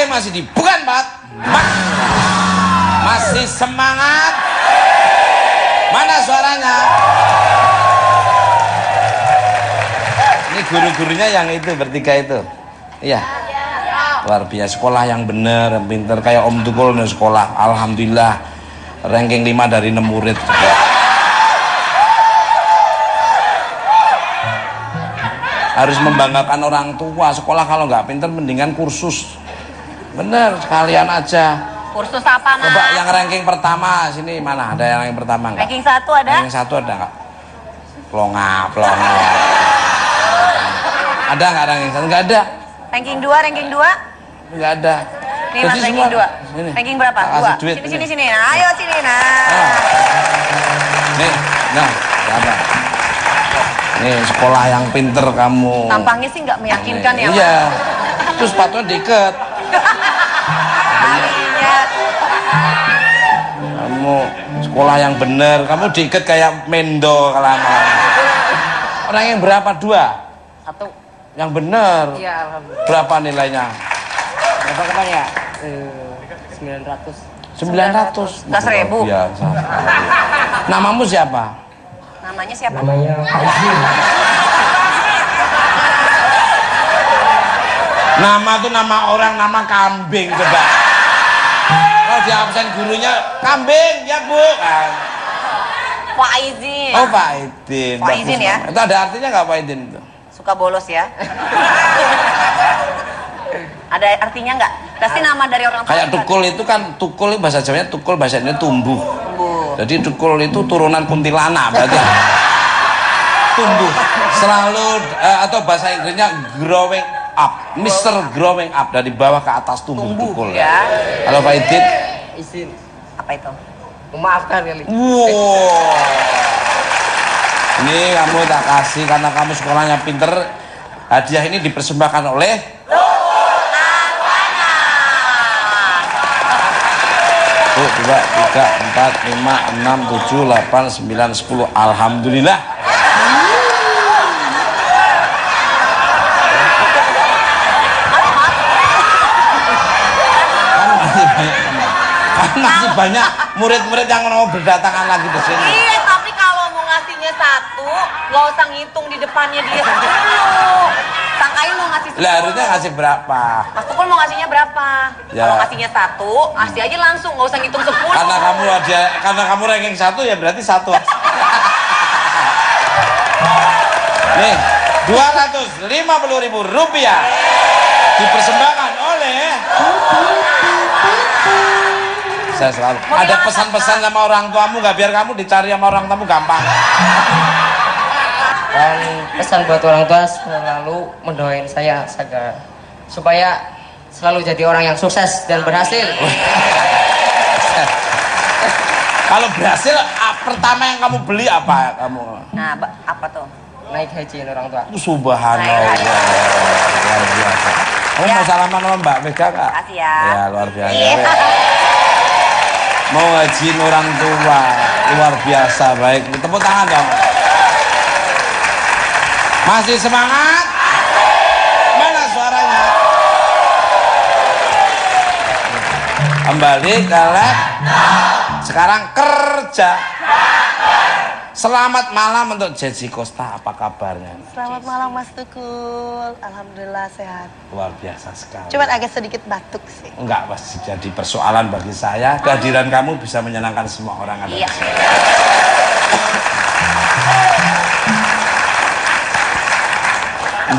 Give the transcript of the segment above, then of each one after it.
masih di bukan Pak. Masih semangat. Mana suaranya? Ini guru-gurunya yang itu bertiga itu. Iya. Luar biasa, sekolah yang bener, yang pinter kayak Om Tukul nih sekolah. Alhamdulillah ranking 5 dari 6 murid. Harus membanggakan orang tua. Sekolah kalau nggak pinter mendingan kursus. Bener, sekalian aja. Kursus apa, Mas? Coba yang ranking pertama sini mana? Ada yang ranking pertama nggak? Ranking 1 ada? Ranking 1 ada nggak? Plonga. Ada nggak ranking 1? Nggak ada. Ranking 2, ranking 2? Nggak ada. Nih Mas, ranking 2. Ranking berapa? 2. Sini. Ayo sini. Nih, apa? Nih sekolah yang pinter kamu. Tampangnya sih nggak meyakinkan ya, Mas? Iya. Terus sepatunya diikat. Kamu sekolah yang bener, kamu diikat kayak mendo kalau orang yang berapa? 2? 1. Yang bener. Iya, alhamdulillah. Berapa nilainya? Berapa kemarin ya? 900. 900. Nggak 1000. Biasa. Namamu siapa? Namanya siapa? Namanya Pak Izin. Nama tuh nama orang, nama kambing coba. Kalau di absen gurunya kambing ya Bu. Pak Izin. Oh Pak Idin. Pak Izin ya. Itu ada artinya nggak Pak Idin itu? Suka bolos ya. Ada artinya nggak? Pasti nama dari orang tua. Kayak tukul itu kan, tukul bahasa Jawanya tukul, bahasa Indonesia tumbuh. Jadi tukul itu turunan kuntilanak berarti. Tumbuh. Selalu atau bahasa Inggrisnya growing up. Mr. Growing up, dari bawah ke atas tumbuh tukul. Ya. Kalau Pak Idin? Izin. Apa itu? Memaafkan kali. Wow. Ini kamu tak kasih karena kamu sekolahnya pinter. Hadiah ini dipersembahkan oleh 1, 2, 3, 4, 5, 6, 7, 8, 9, 10. Alhamdulillah. Masih banyak murid-murid yang mau berdatangan lagi ke sini. Iya, tapi kalau mau ngasihnya 1, nggak usah ngitung di depannya dia dulu. Sangkain mau ngasih 10. Lah harusnya ngasih berapa? Mas Tukul mau ngasihnya berapa? Ya. Kalau ngasihnya 1, ngasih aja langsung, nggak usah ngitung 10. Karena kamu ranking 1 ya berarti 1. Nih, 250.000 rupiah dipersembahkan oleh. Saya selalu ada pesan-pesan sama orang tuamu nggak, biar kamu dicari sama orang tamu gampang. Dan pesan buat orang tua selalu mendoain saya supaya selalu jadi orang yang sukses dan berhasil. Kalau berhasil, pertama yang kamu beli apa kamu? Nah, apa tuh? Naik haji orang tua. Subhanallah. Luar biasa. Kamu Ya. mau salaman sama Mbak Mega kak? Makasih ya. Ya luar biasa. Iya. Mau ngajiin orang tua, luar biasa. Baik, tepuk tangan dong. Masih semangat? Mana suaranya? Kembali ke lab. Sekarang kerja. Selamat malam untuk Jessy Costa, apa kabarnya? Selamat malam Mas Tukul, alhamdulillah sehat. Luar biasa sekali. Cuman agak sedikit batuk sih. Enggak, pasti jadi persoalan bagi saya. Kehadiran kamu bisa menyenangkan semua orang ada di Iya. sini.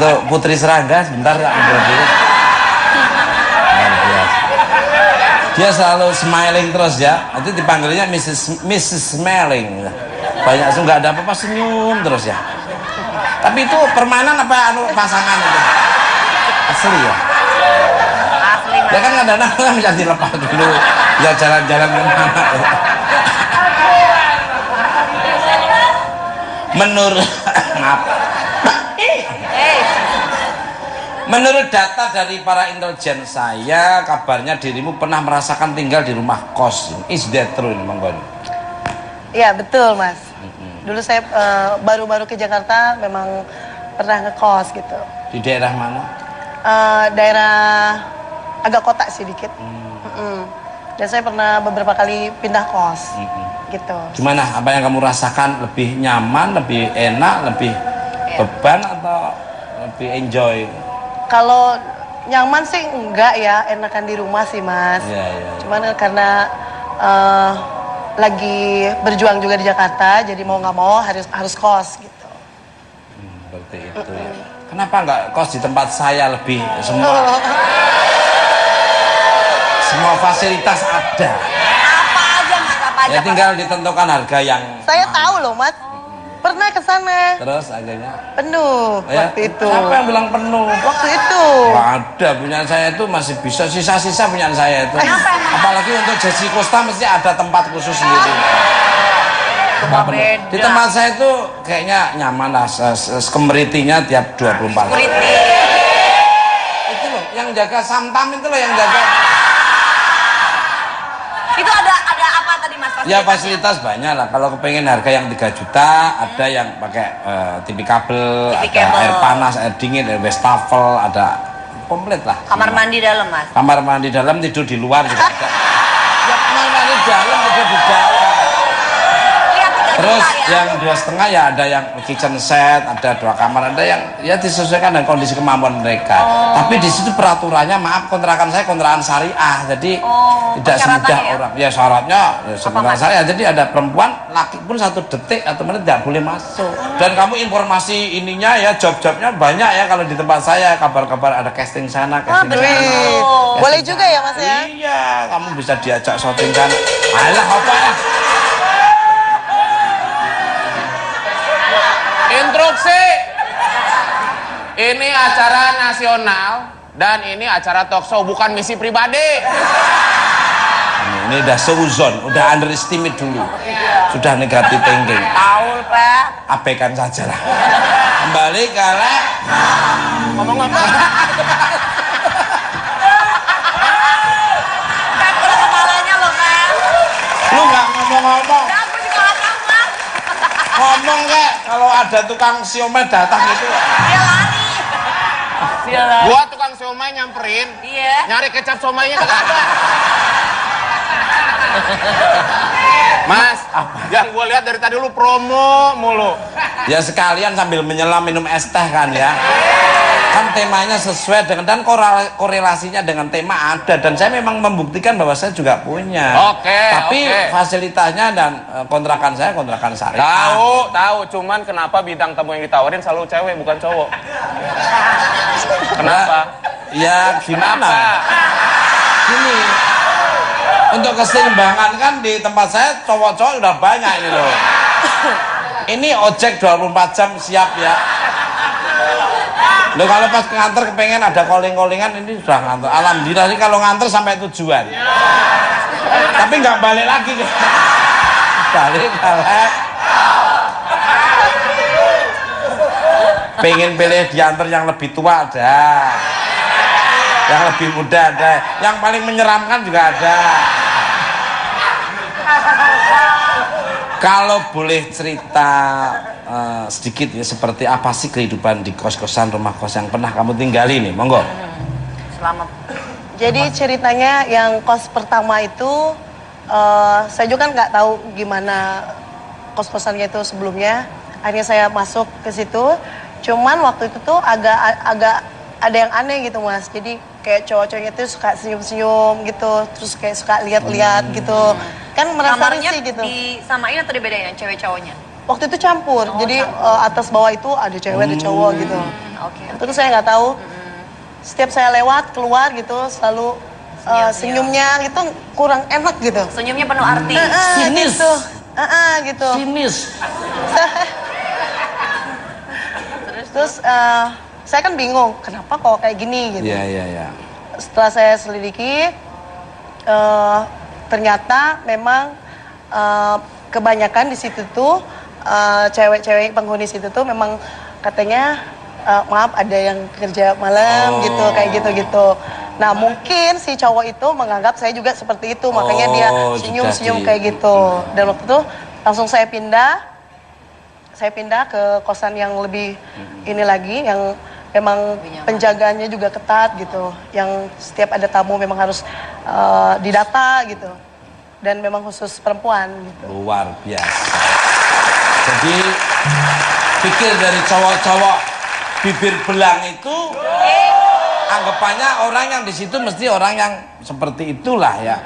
Untuk Putri Serangga, sebentar tak ngobrol dulu. Luar biasa. Dia selalu smiling terus ya. Nanti dipanggilnya Mrs. Smiling. Banyak nggak ada apa-apa, senyum terus ya. Tapi itu permainan apa pasangan itu? Asli ya. Asli, Mas. Ya kan kadang-kadang bisa dilepas dulu. Ya jalan-jalan kemana. Menurut data dari para intelijen saya, kabarnya dirimu pernah merasakan tinggal di rumah kos. Is that true ini, Bang Gon? Iya betul Mas. Dulu saya baru-baru ke Jakarta memang pernah ngekos gitu. Di daerah mana? Daerah agak kota sih dikit. Dan saya pernah beberapa kali pindah kos, gitu. Gimana? Apa yang kamu rasakan? Lebih nyaman, lebih enak, lebih beban atau lebih enjoy? Kalau nyaman sih enggak ya, enakan di rumah sih Mas. Cuman karena lagi berjuang juga di Jakarta, jadi mau nggak mau harus kos gitu. Seperti itu ya. Kenapa nggak kos di tempat saya lebih semua fasilitas ada. Apa aja Mas, apa aja? Ya tinggal ditentukan harga yang Saya tahu loh Mas, pernah ke sana. terus akhirnya Penuh waktu itu. Siapa yang bilang penuh? Waktu itu. Nggak ada, punya saya itu masih bisa, sisa-sisa punya saya itu. Apalagi untuk Jesse Costa mesti ada tempat khusus sendiri. Nggak penuh. Di tempat saya itu kayaknya nyaman lah, security-nya tiap 24 jam. Itu loh, yang jaga Samtam itu loh yang jaga. Itu ada apa tadi Mas? Ya fasilitas banyak lah. Kalau kepengen harga yang 3 juta, ada yang pakai TV kabel, ada air panas, air dingin, air wastafel, ada komplit lah. Kamar mandi dalam Mas? Kamar mandi dalam, tidur di luar juga ada. Ya kamar mandi dalam, tidur di dalam. Terus yang 2,5 ya ada yang kitchen set, ada 2 kamar, ada yang ya disesuaikan dengan kondisi kemampuan mereka. Tapi di situ peraturannya, maaf, kontrakan saya kontrakan syariah, jadi tidak semudah orang. Ya syaratnya sebenarnya syariah, jadi ada perempuan, laki pun 1 detik atau menit tidak boleh masuk. Dan kamu informasi ininya ya, job-jobnya banyak ya kalau di tempat saya, kabar-kabar ada casting sana, casting sana. Boleh juga ya Mas ya? Iya, kamu bisa diajak syuting sana. Alah apa ya? Instruksi, ini acara nasional dan ini acara talkshow, bukan misi pribadi. Ini udah seuzon, udah underestimate dulu, sudah negatif thinking. Tahu Pak. Abaikan saja lah. Kembali ke Ngomong apa? Takut kepalanya loh Pak. lu nggak ngomong-ngomong, Aku juga nggak tahu Mas. ngomong kayak kalau ada tukang siomay datang itu. Dia lari. Dia lari. Gua tukang siomay nyamperin, Iya. nyari kecap siomay-nya kagak ada. Mas, yang gue lihat dari tadi lu promo mulu. Ya sekalian sambil menyelam minum es teh kan ya. Kan temanya sesuai dengan, dan korelasinya dengan tema ada, dan saya memang membuktikan bahwa saya juga punya. Tapi fasilitasnya dan kontrakan saya kontrakan syariah. Tahu, cuman kenapa bidang tamu yang ditawarin selalu cewek bukan cowok? Kenapa? Ya gimana? Gini, untuk keseimbangan kan di tempat saya cowok-cowok udah banyak ini loh. Ini ojek 24 jam siap ya. Loh kalau pas nganter kepengen ada calling-callingan, ini sudah nganter. Alhamdulillah sih kalau nganter sampai tujuan. Tapi nggak balik lagi. Balik. Pengen pilih diantar yang lebih tua ada, yang lebih muda ada, yang paling menyeramkan juga ada. Kalau boleh cerita sedikit ya, seperti apa sih kehidupan di kos-kosan, rumah kos yang pernah kamu tinggali nih, monggo. Selamat. Jadi ceritanya yang kos pertama itu, saya juga kan nggak tahu gimana kos-kosannya itu sebelumnya. Akhirnya saya masuk ke situ. Cuman waktu itu tuh agak ada yang aneh gitu Mas. Jadi kayak cowok-cowoknya tuh suka senyum-senyum gitu, terus kayak suka lihat-lihat gitu. Kan merasa Kamarnya risih gitu. disamain atau dibedain cewek cowoknya? Waktu itu campur. Jadi atas bawah itu ada cewek ada cowok gitu. Oke. Waktu itu saya nggak tahu. Setiap saya lewat keluar gitu selalu senyumnya gitu kurang enak gitu. Senyumnya penuh arti. Sinis. Gitu. Gitu. Sinis. Terus saya kan bingung kenapa kok kayak gini gitu. Iya. Setelah saya selidiki, ternyata memang kebanyakan di situ tuh cewek-cewek penghuni situ tuh memang katanya maaf ada yang kerja malam gitu, kayak gitu-gitu. Nah mungkin si cowok itu menganggap saya juga seperti itu, makanya dia senyum-senyum kayak gitu. Dan waktu itu langsung saya pindah ke kosan yang lebih ini lagi, yang memang penjagaannya juga ketat gitu. Yang setiap ada tamu memang harus didata gitu. Dan memang khusus perempuan gitu. Luar biasa. Jadi pikir dari cowok-cowok bibir belang itu anggapannya orang yang di situ mesti orang yang seperti itulah ya.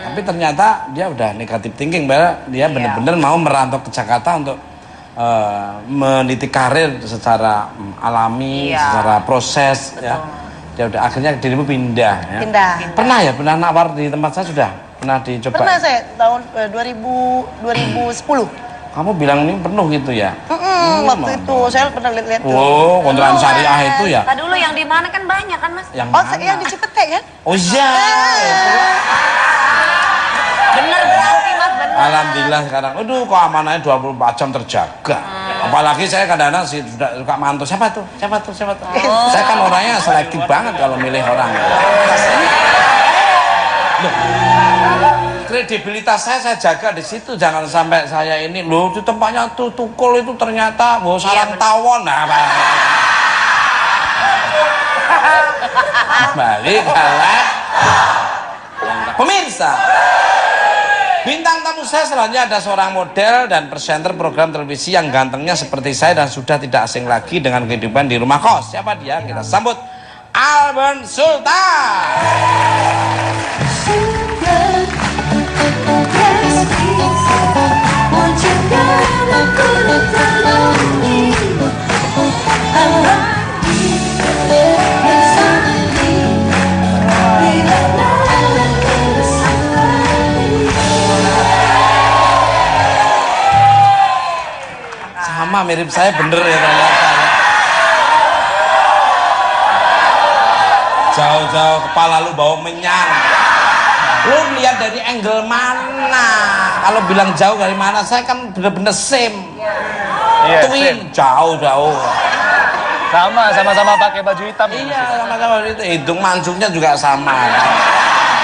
Tapi ternyata dia udah negatif thinking, dia benar-benar mau merantau ke Jakarta untuk meniti karir secara alami, secara proses ya. Dia udah akhirnya dirimu pindah ya. Pindah. Pernah nawar di tempat saya sudah? Pernah dicoba? Pernah saya tahun 2010. Kamu bilang ini penuh gitu ya? Waktu itu saya pernah lihat-lihat tuh. Oh, kontrakan syariah itu ya? Tadi dulu yang di mana kan banyak kan Mas? Yang Oh, mana? yang di Cipete ya? Oh iya. Bener berarti Mas, bener. Alhamdulillah sekarang, aduh keamanannya 24 jam terjaga. Apalagi saya kadang-kadang sudah suka mantau, siapa tuh? Saya kan orangnya selektif banget kalau milih orang. Loh, kredibilitas saya jaga di situ, jangan sampai saya ini loh di tempatnya tuh tukul itu ternyata sarang tawon. Nah, balik kalah. Pemirsa, bintang tamu saya selanjutnya ada seorang model dan presenter program televisi yang gantengnya seperti saya dan sudah tidak asing lagi dengan kehidupan di rumah kos. Siapa dia? Kita sambut Alben Sultan. Sama mirip saya bener ya ternyata. Jauh-jauh kepala lu bau menyang. Lu lihat dari angle mana? Kalau bilang jauh dari mana? Saya kan bener-bener same. Iya, Twin, jauh-jauh. Sama-sama pakai baju hitam. Iya, sama-sama itu. Hidung mancungnya juga sama.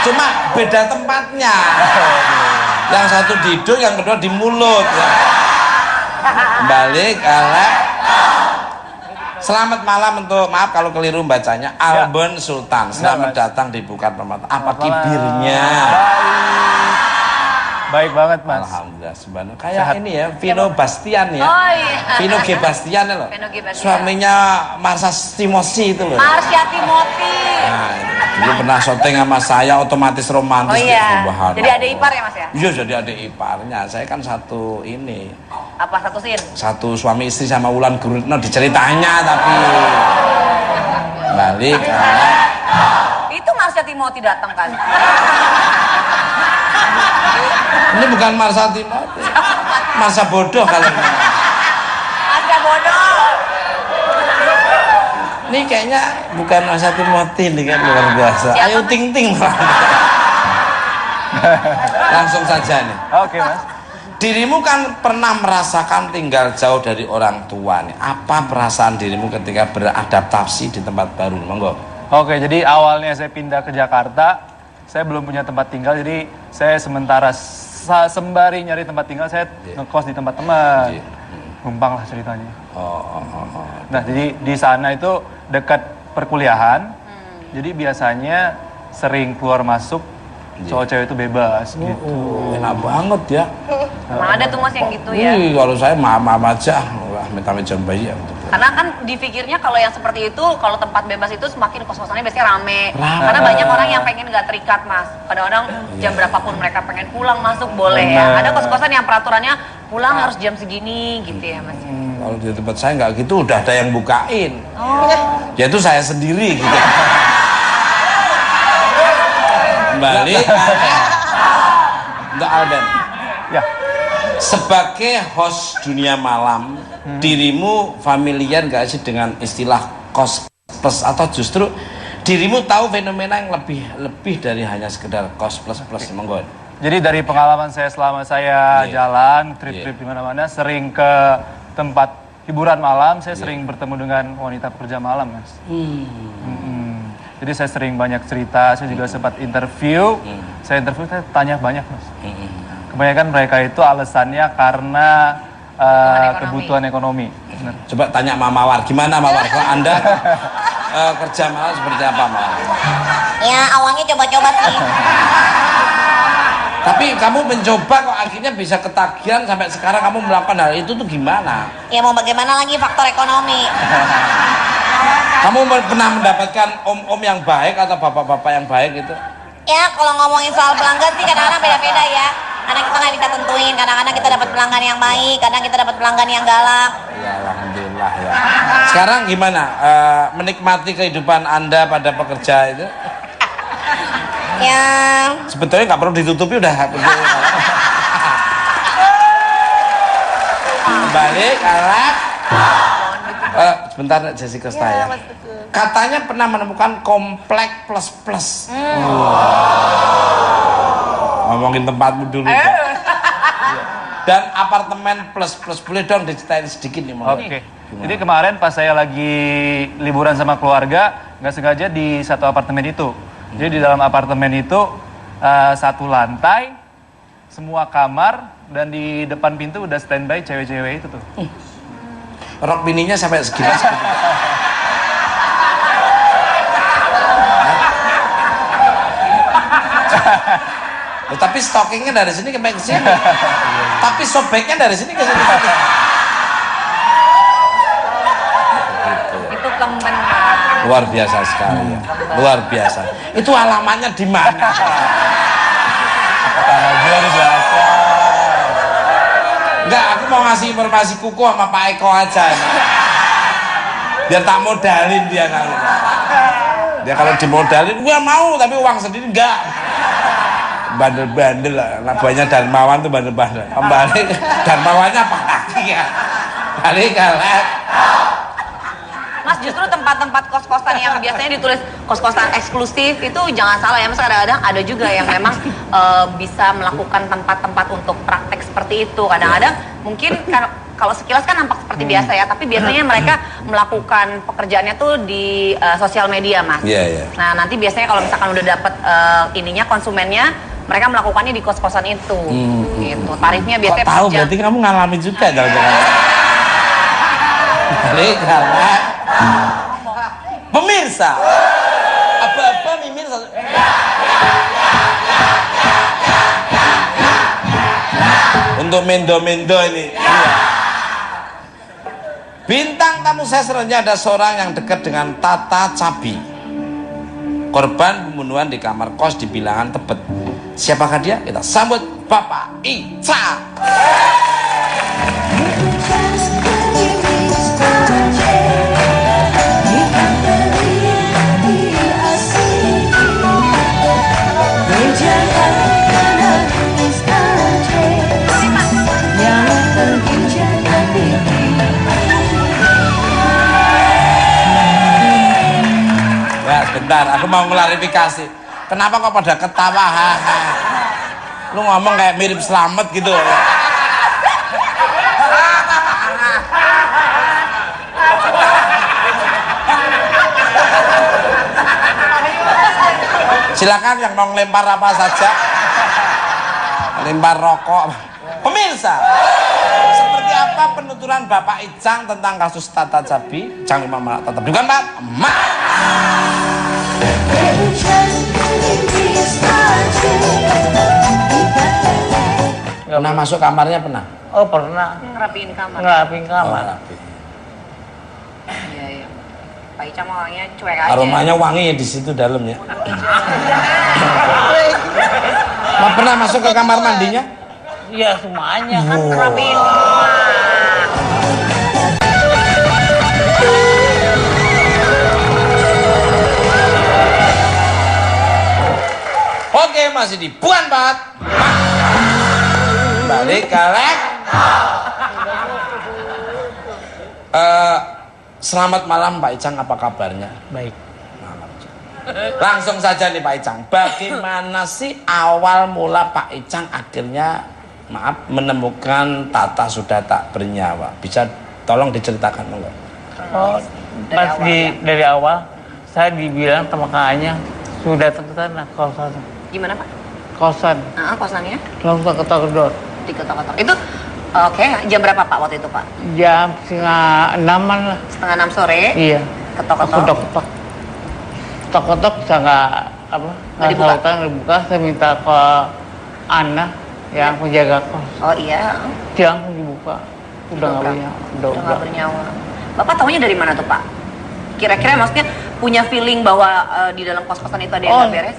Cuma beda tempatnya. Yang satu di hidung, yang kedua di mulut. Balik, Selamat malam untuk, maaf kalau keliru bacanya, Alben Sultan. Selamat datang di Bukan Permata. Apa kibirnya? Baik banget Mas. Alhamdulillah, subhanallah. Kayak ini ya, Vino Bastian ya. Oh iya. Vino G. Bastian ya loh. Vino G. Bastian. Suaminya Marsha Timothy itu loh. Marsha Timothy. Nah, dulu pernah syuting sama saya, otomatis romantis. Oh iya. Subhanallah. Jadi ada ipar ya Mas ya? Iya, jadi adik iparnya. Saya kan satu ini, Apa satu scene? satu suami istri sama Wulan Guritno diceritanya tapi balik. Itu Marsha Timothy datang kan? Ini bukan Marsha Timothy, Marsha bodoh kalau ini. Marsha bodoh. Ini kayaknya bukan Marsha Timothy, ini kan luar biasa. Siapa, Ayu Mas? Ting Ting. Langsung saja nih. Oke Mas. Dirimu kan pernah merasakan tinggal jauh dari orang tua nih. Apa perasaan dirimu ketika beradaptasi di tempat baru? Monggo. Oke, jadi awalnya saya pindah ke Jakarta, saya belum punya tempat tinggal, jadi saya sementara sembari nyari tempat tinggal, saya ngekos di tempat teman. Numpang lah ceritanya. Nah, jadi di sana itu dekat perkuliahan, jadi biasanya sering keluar masuk, cowok cewek itu bebas gitu. Enak banget ya. Emang ada tuh Mas yang gitu ya? Kalau saya maaf aja, minta bayi ya. Karena kan dipikirnya kalau yang seperti itu, kalau tempat bebas itu semakin kos-kosannya biasanya rame. Karena banyak orang yang pengen nggak terikat Mas. Kadang-kadang jam berapapun mereka pengen pulang masuk boleh ya. Ada kos-kosan yang peraturannya pulang harus jam segini gitu ya Mas. Kalau di tempat saya nggak gitu, udah ada yang bukain. Oh. Yaitu saya sendiri gitu. Kembali untuk Alben. Ya. Sebagai host dunia malam, dirimu familiar gak sih dengan istilah kos plus, atau justru dirimu tahu fenomena yang lebih dari hanya sekedar kos plus monggo. Jadi dari pengalaman saya selama saya jalan, trip-trip di mana-mana, sering ke tempat hiburan malam, saya sering bertemu dengan wanita pekerja malam, Mas. Jadi saya sering banyak cerita, saya juga sempat interview, saya tanya banyak, Mas. Kebanyakan mereka itu alasannya karena kebutuhan ekonomi. Benar. Coba tanya Mama Mawar, gimana Mawar? Kalau Anda kerja malam seperti apa Mawar? Ya awalnya coba-coba sih. Tapi kamu mencoba kok akhirnya bisa ketagihan sampai sekarang kamu melakukan hal itu tuh gimana? Ya mau bagaimana lagi faktor ekonomi. Kamu pernah mendapatkan om-om yang baik atau bapak-bapak yang baik gitu? Ya kalau ngomongin soal pelanggan sih kadang-kadang beda-beda ya. Karena kita nggak bisa tentuin, kadang-kadang kita dapat pelanggan yang baik, kadang kita dapat pelanggan yang galak. Ya alhamdulillah ya. Sekarang gimana menikmati kehidupan Anda pada pekerja itu? Ya Sebetulnya nggak perlu ditutupi udah. Kembali kalak. Sebentar Jessica Staya. Katanya pernah menemukan komplek plus. Ngomongin tempatmu dulu. Dan apartemen plus. Boleh dong diceritain sedikit nih. Oke. Jadi kemarin pas saya lagi liburan sama keluarga, nggak sengaja di satu apartemen itu. Jadi di dalam apartemen itu satu lantai, semua kamar, dan di depan pintu udah standby cewek-cewek itu tuh. Rok bininya sampai segini. Tapi stockingnya dari sini ke sini. Tapi sobeknya dari sini ke sini. Itu kemben. Luar biasa sekali ya. Luar biasa. Itu alamatnya di mana? Luar biasa. Enggak, aku mau ngasih informasi Kuku sama Pak Eko aja. Biar tak modalin dia nanti. Dia kalau dimodalin, gua mau tapi uang sendiri enggak. Bandel-bandel lah. Banyak Darmawan tuh bandel-bandel. Kembali Darmawannya apa lagi ya? Balik kalah. Mas, justru tempat-tempat kos-kosan yang biasanya ditulis kos-kosan eksklusif itu jangan salah ya, Mas, kadang-kadang ada juga yang memang bisa melakukan tempat-tempat untuk praktek seperti itu. Kadang-kadang mungkin kalau sekilas kan nampak seperti biasa ya, tapi biasanya mereka melakukan pekerjaannya tuh di sosial media, Mas. Iya. Nah, nanti biasanya kalau misalkan udah dapet ininya konsumennya, mereka melakukannya di kos-kosan itu. Gitu. Tarifnya biasanya Kok tahu per jam. berarti kamu ngalamin juga jangan-jangan. Balik kalah. Pemirsa, apa-apa pemirsa. Untuk mendo-mendo ini. Iya. Bintang tamu saya selanjutnya ada seorang yang dekat dengan Tata Cabi. Korban pembunuhan di kamar kos di Bilangan Tebet. Siapakah dia? Kita sambut Bapak Ica. Bentar, aku mau klarifikasi. Kenapa kok pada ketawa? Haha. Lu ngomong kayak mirip Slamet gitu. Silakan yang mau lempar apa saja. Lempar rokok. Pemirsa, seperti apa penuturan Bapak Icang tentang kasus Tata Cabi? Icang Imam Tata Cabi, bukan Pak? Emak. Pernah masuk kamarnya pernah? Oh pernah, Ngerapiin kamar. ngelapin kamar. Iya. Pak Ica mah orangnya cuek aja. Aromanya wangi ya di situ dalamnya. Mau pernah masuk ke kamar mandinya? Iya semuanya. Ngerapiin. Oke, masih di Puan Pat. Balik kalek. Selamat malam Pak Icang, apa kabarnya? Baik. Langsung saja nih Pak Icang, bagaimana sih awal mula Pak Icang akhirnya menemukan Tata sudah tak bernyawa? Bisa tolong diceritakan enggak? Oh, pas dari awal saya dibilang sama kakaknya sudah terkena kosan. Gimana Pak? Kosan. Kosannya? Langsung ketok-ketok. Diketok-ketok. Itu Oke, jam berapa Pak waktu itu Pak? Jam 5:30-an lah. Setengah 6 sore. Iya. Ketok-ketok. Ketok-ketok. Ketok-ketok saya nggak nggak dibuka? tahu kan dibuka. Saya minta ke Ana yang penjaga kos. Oh iya. Dia langsung dibuka. Udah nggak Dobrak. bernyawa. Udah Dobrak. nggak bernyawa. Bapak tahunya dari mana tuh Pak? Kira-kira maksudnya punya feeling bahwa di dalam kos-kosan itu ada yang nggak beres?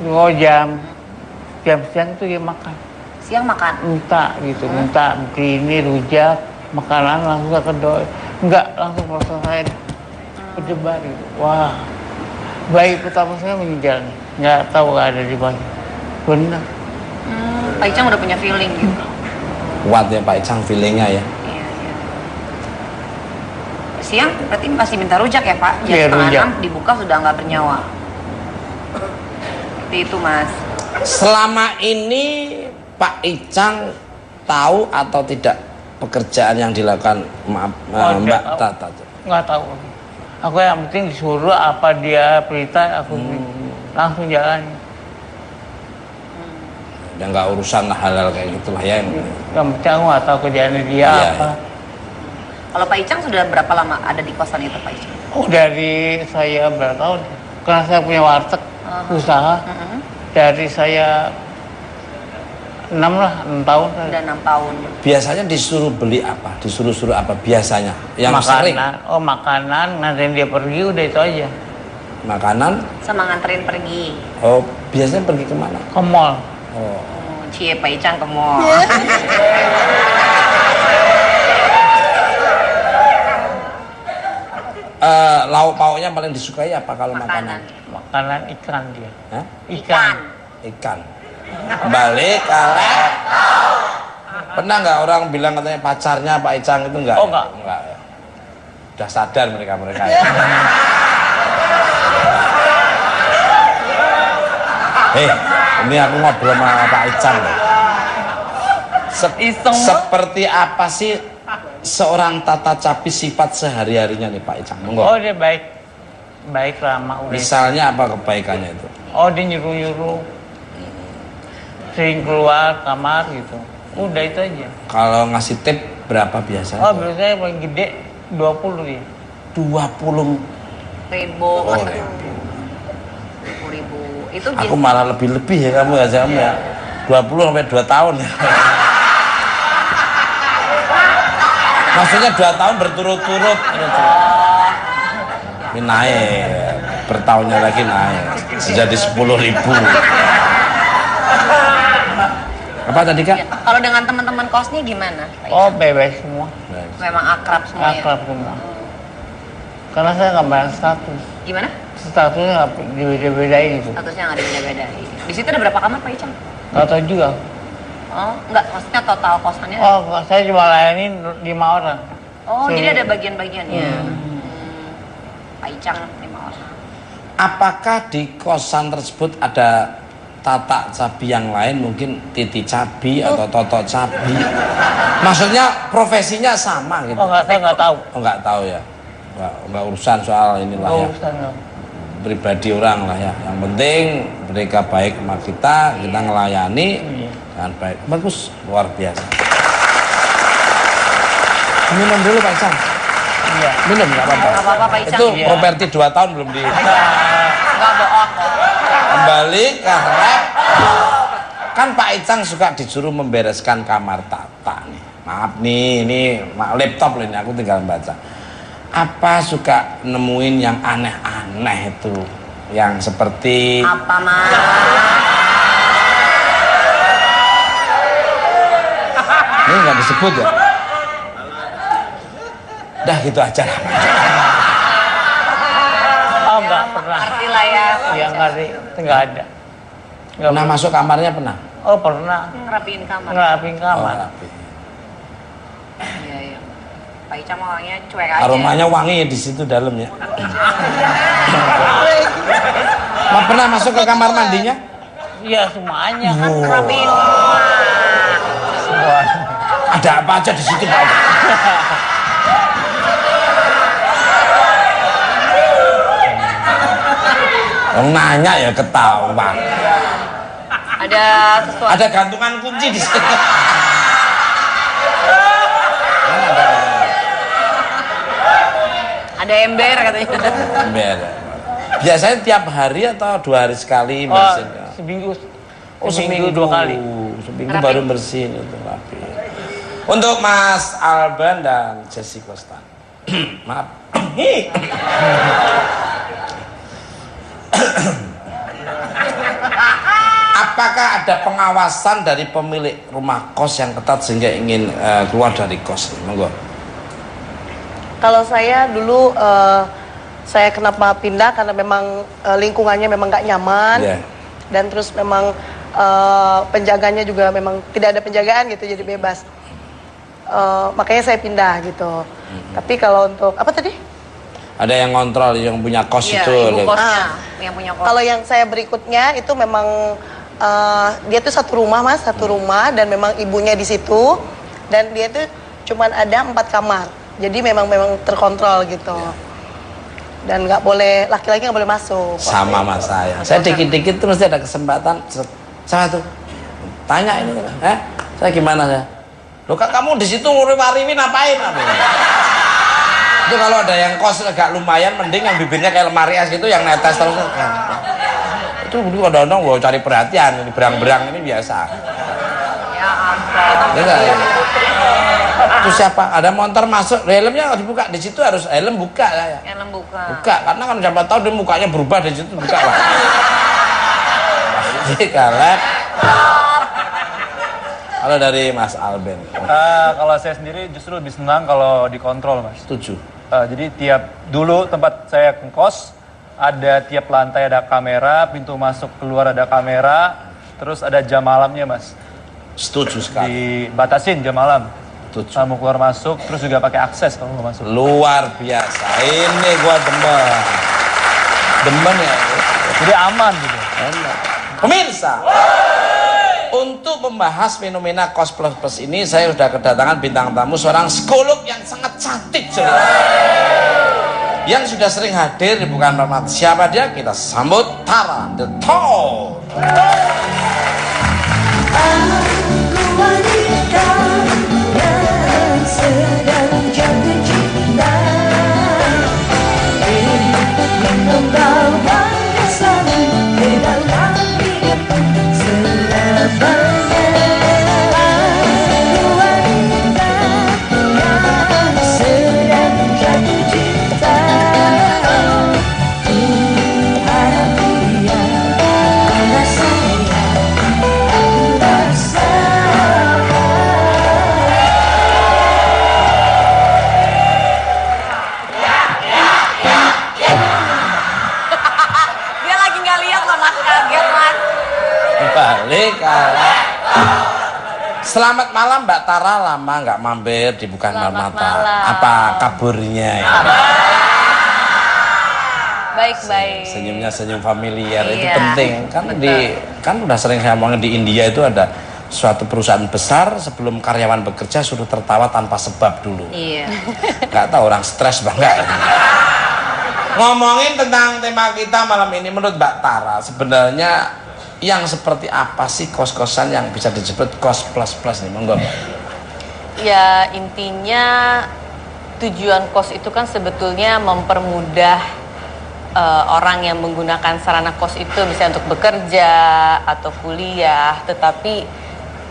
Oh jam siang itu dia makan. Siang makan? Minta gitu, minta begini rujak, makanan langsung ke kedoi. Enggak, langsung proses saya berdebar gitu. Wah, bayi pertama saya meninggal nih. Nggak tahu ada di mana. Benar. Pak Icang udah punya feeling gitu. Kuat ya Pak Icang feelingnya ya. Iya, iya. Siang berarti masih minta rujak ya Pak? Jam Iya, setengah rujak. 6 dibuka sudah nggak bernyawa. Seperti itu Mas. Selama ini Pak Icang tahu atau tidak pekerjaan yang dilakukan Mbak nggak Tata? Nggak tahu. Aku yang penting disuruh apa dia perintah aku langsung jalan. Ya nggak urusan hal-hal kayak gitulah ya. Yang penting aku nggak tahu kerjaannya dia Iya, apa. Kalau Pak Icang sudah berapa lama ada di kosan itu Pak Icang? Oh dari saya berapa tahun? Karena saya punya warteg usaha. Dari saya 6 tahun. Udah 6 tahun. Biasanya disuruh beli apa? Disuruh-suruh apa biasanya? Yang sering Makanan, makanan, nganterin dia pergi udah itu aja. makanan. Sama nganterin pergi. Oh, biasanya pergi kemana? Ke mall. Oh, Cie Pak Icang ke mall. lauk pauknya paling disukai apa kalau makanan? Makanan ikan dia. Hah? Ikan. Ikan. Balik kalah. Pernah nggak orang bilang katanya pacarnya Pak Icang itu enggak? Oh, enggak. Enggak ya. Udah sadar mereka ya. Ini aku ngobrol sama Pak Icang loh. Seperti apa sih seorang Tata Capi sifat sehari-harinya nih Pak Icang? Monggo. Oh dia baik. Baik ramah udah. Misalnya apa kebaikannya itu? Oh dia nyuruh-nyuruh. Sering keluar kamar gitu. Udah itu aja. Kalau ngasih tip berapa biasanya? Oh biasanya paling gede 20 dia. 20 Ribu. Oh, Ribu. Itu aku malah lebih-lebih ya kamu ya Jam ya. 20 sampai 2 tahun ya. Maksudnya 2 tahun berturut-turut. Ini naik, bertahunnya lagi naik, jadi 10.000. Apa tadi Kak? Ya, kalau dengan teman-teman kosnya gimana? Pak Oh Icang? bebas semua. Memang akrab semua ya? Akrab semua. Karena saya nggak bahas status. Gimana? Statusnya nggak dibeda-bedain gitu. Statusnya nggak dibeda-beda. Di situ ada berapa kamar Pak Icang? Nggak tahu juga. Oh, enggak, maksudnya total kosannya. Oh saya cuma layanin 5 orang. Oh, Suruh- jadi ada bagian-bagiannya. Pak Icang 5 orang. Apakah di kosan tersebut ada Tata Cabi yang lain, mungkin Titi Cabi atau Toto Cabi? Maksudnya profesinya sama gitu? Oh nggak tahu. Oh, nggak tahu ya. Nggak urusan soal inilah Nggak ya. urusan nggak. Pribadi orang lah ya. Yang penting mereka baik sama kita ngelayani dengan baik. Bagus, luar biasa. Minum dulu Pak Icang. Iya. Minum nggak apa-apa. Nggak apa-apa, Pak Icang. Itu Iya. properti 2 tahun belum di. Enggak bohong. Kembali karena kan Pak Icang suka disuruh membereskan kamar Tata nih. Maaf nih, ini laptop ini aku tinggal baca. Apa suka nemuin yang aneh-aneh itu? Yang seperti Apa, Mas? ini nggak disebut ya? Dah gitu aja lah. Oh nggak pernah. Arti lah ya. Yang nggak ada. Nggak Pernah masuk kamarnya pernah? Oh pernah. Ngerapiin kamar. Ngerapin kamar. Oh, rapi. Iya, iya. Pak Icang orangnya cuek aja. Aromanya wangi di situ dalamnya. Mau pernah masuk ke kamar mandinya? Iya semuanya. Kan Wow. ngerapiin. Semua. Ada apa aja di situ Pak? Orang nanya ya ketahuan. Ada sesuatu. Ada gantungan kunci di situ. Ada ember katanya. Ember. Biasanya tiap hari atau 2 hari sekali bersihin? Seminggu. Oh, Seminggu 2 kali. Seminggu baru bersihin itu rapi. Untuk Mas Alban dan Jesse Costa. Maaf. Apakah ada pengawasan dari pemilik rumah kos yang ketat sehingga ingin keluar dari kos? Monggo. Kalau saya dulu saya kenapa pindah karena memang lingkungannya memang nggak nyaman. Yeah. Dan terus memang penjaganya juga memang tidak ada penjagaan gitu, jadi bebas. Makanya saya pindah gitu. Tapi kalau untuk apa tadi? Ada yang kontrol yang punya kos Iya, itu. ibu kosnya yang punya kos. Kalau yang saya berikutnya itu memang dia tuh satu rumah mas, satu rumah dan memang ibunya di situ dan dia tuh cuman ada 4 kamar. Jadi memang terkontrol gitu. Dan nggak boleh laki-laki nggak boleh masuk. Sama mas saya. Saya dikit-dikit tuh mesti ada kesempatan. Saya tuh tanya ini, saya gimana ya? Loh kak kamu di situ nguriwariwi ngapain? Itu kalau ada yang kos agak lumayan, mending yang bibirnya kayak lemari es gitu, yang netes terus. Itu kadang-kadang gua cari perhatian, ini berang-berang ini biasa. Ya ampun. Ya, itu siapa? Ada motor masuk, helmnya harus dibuka. Di situ harus helm buka ya. Helm buka. Buka, karena kan siapa tahu dia mukanya berubah di situ buka lah. Jadi kalau dari Mas Alben. Kalau saya sendiri justru lebih senang kalau dikontrol, Mas. Setuju. Jadi dulu tempat saya ngekos ada tiap lantai ada kamera, pintu masuk keluar ada kamera, terus ada jam malamnya, Mas. Setuju sekali. Dibatasin jam malam. Setuju. Kamu keluar masuk, terus juga pakai akses kalau mau masuk. Luar biasa. Ini gua demen. Demen ya. Jadi aman gitu. Enak. Pemirsa, untuk membahas fenomena kos plus plus ini saya sudah kedatangan bintang tamu seorang psikolog yang sangat cantik yang sudah sering hadir di Bukan Malam. Siapa dia? Kita sambut Tara The Tall. Dia lagi nggak lihat loh mas, kaget mas. Balik. Selamat malam Mbak Tara, lama nggak mampir di Bukan Malam. Apa kaburnya ya? Baik-baik. Senyumnya senyum familiar itu Iya, penting kan. Kan udah sering saya ngomongin di India itu ada suatu perusahaan besar sebelum karyawan bekerja suruh tertawa tanpa sebab dulu. Iya. Nggak tahu orang stres banget. Ngomongin tentang tema kita malam ini, menurut Mbak Tara sebenarnya yang seperti apa sih kos-kosan yang bisa disebut kos plus plus nih? Monggo Mbak. Ya intinya tujuan kos itu kan sebetulnya mempermudah orang yang menggunakan sarana kos itu bisa untuk bekerja atau kuliah, tetapi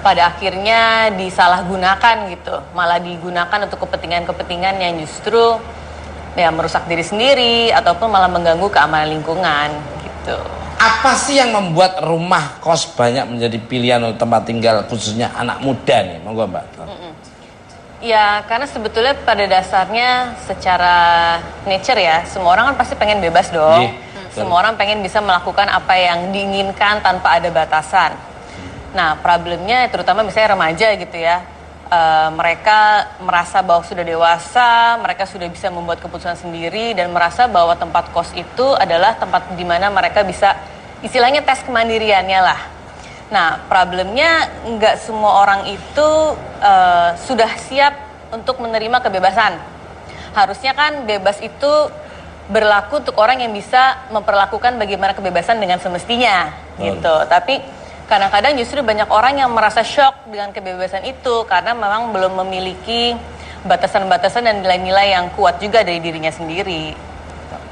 pada akhirnya disalahgunakan gitu, malah digunakan untuk kepentingan-kepentingan yang justru ya merusak diri sendiri ataupun malah mengganggu keamanan lingkungan gitu. Apa sih yang membuat rumah kos banyak menjadi pilihan untuk tempat tinggal khususnya anak muda nih? Monggo Mbak. Ya karena sebetulnya pada dasarnya secara nature ya semua orang kan pasti pengen bebas dong. Semua orang pengen bisa melakukan apa yang diinginkan tanpa ada batasan. Nah problemnya terutama misalnya remaja gitu ya, mereka merasa bahwa sudah dewasa, mereka sudah bisa membuat keputusan sendiri dan merasa bahwa tempat kos itu adalah tempat di mana mereka bisa istilahnya tes kemandiriannya lah. Nah problemnya nggak semua orang itu sudah siap untuk menerima kebebasan. Harusnya kan bebas itu berlaku untuk orang yang bisa memperlakukan bagaimana kebebasan dengan semestinya gitu. Tapi kadang-kadang justru banyak orang yang merasa shock dengan kebebasan itu karena memang belum memiliki batasan-batasan dan nilai-nilai yang kuat juga dari dirinya sendiri.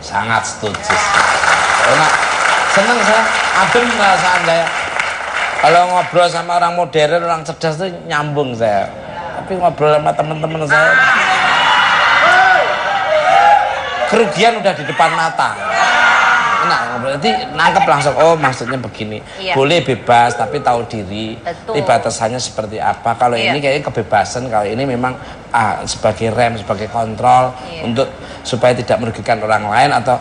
Sangat setuju. Karena seneng saya, adem perasaan saya. Kalau ngobrol sama orang modern, orang cerdas tuh nyambung saya. Tapi ngobrol sama teman-teman saya, kerugian udah di depan mata. Enak ngobrol, nanti nangkep langsung, oh maksudnya begini. Iya. Boleh bebas, tapi tahu diri. Betul. Ini batasannya seperti apa. Kalau Iya. ini kayaknya kebebasan, kalau ini memang sebagai rem, sebagai kontrol untuk supaya tidak merugikan orang lain atau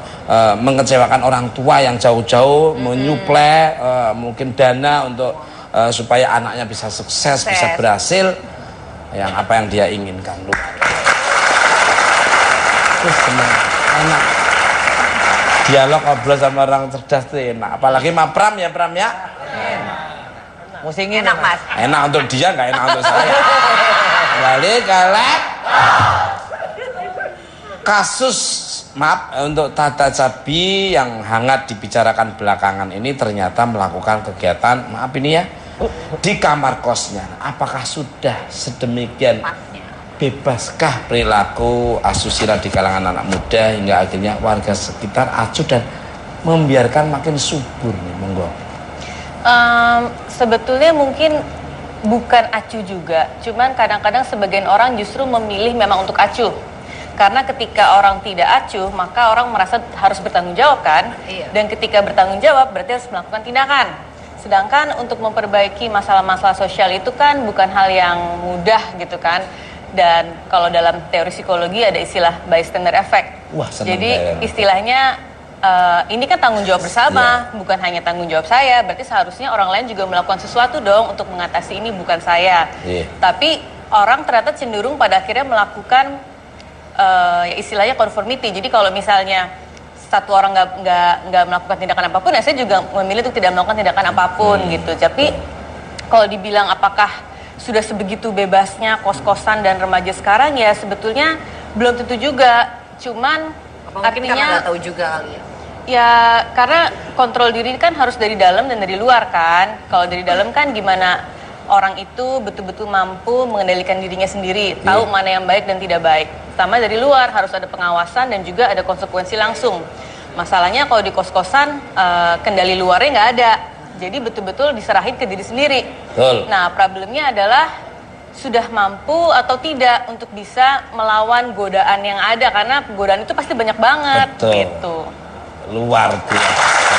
mengecewakan orang tua yang jauh-jauh, menyuplai mungkin dana untuk supaya anaknya bisa sukses, bisa berhasil yang apa yang dia inginkan. Terus senang, enak. Dialog ngobrol sama orang cerdas tuh enak. Apalagi sama Pram ya, Pram ya. Musingin Enak Mas. Enak untuk dia, nggak enak untuk saya. Kembali ke kasus, maaf, untuk Tata Cabi yang hangat dibicarakan belakangan ini ternyata melakukan kegiatan, maaf ini ya, di kamar kosnya. Apakah sudah sedemikian bebaskah perilaku asusila di kalangan anak muda hingga akhirnya warga sekitar acuh dan membiarkan makin subur nih, monggo. Sebetulnya mungkin bukan acuh juga, cuman kadang-kadang sebagian orang justru memilih memang untuk acuh. Karena ketika orang tidak acuh, maka orang merasa harus bertanggung jawab kan? Iya. Dan ketika bertanggung jawab berarti harus melakukan tindakan. Sedangkan untuk memperbaiki masalah-masalah sosial itu kan bukan hal yang mudah gitu kan. Dan kalau dalam teori psikologi ada istilah bystander effect. Wah, senang jadi saya. istilahnya ini kan tanggung jawab bersama, bukan hanya tanggung jawab saya. Berarti seharusnya orang lain juga melakukan sesuatu dong untuk mengatasi ini, bukan saya. Iya. Tapi orang ternyata cenderung pada akhirnya melakukan ya istilahnya conformity. Jadi kalau misalnya satu orang nggak melakukan tindakan apapun, ya saya juga memilih untuk tidak melakukan tindakan apapun gitu. Tapi kalau dibilang apakah sudah sebegitu bebasnya kos-kosan dan remaja sekarang, ya sebetulnya belum tentu juga. Cuman Akhirnya artinya nggak tahu juga kali ya. ya karena kontrol diri kan harus dari dalam dan dari luar kan. Kalau dari dalam kan gimana orang itu betul-betul mampu mengendalikan dirinya sendiri, tahu mana yang baik dan tidak baik. Sama dari luar harus ada pengawasan dan juga ada konsekuensi langsung. Masalahnya kalau di kos-kosan kendali luarnya nggak ada. Jadi betul-betul diserahin ke diri sendiri. Betul. Nah, problemnya adalah sudah mampu atau tidak untuk bisa melawan godaan yang ada, karena godaan itu pasti banyak banget. Betul. Gitu. Luar biasa.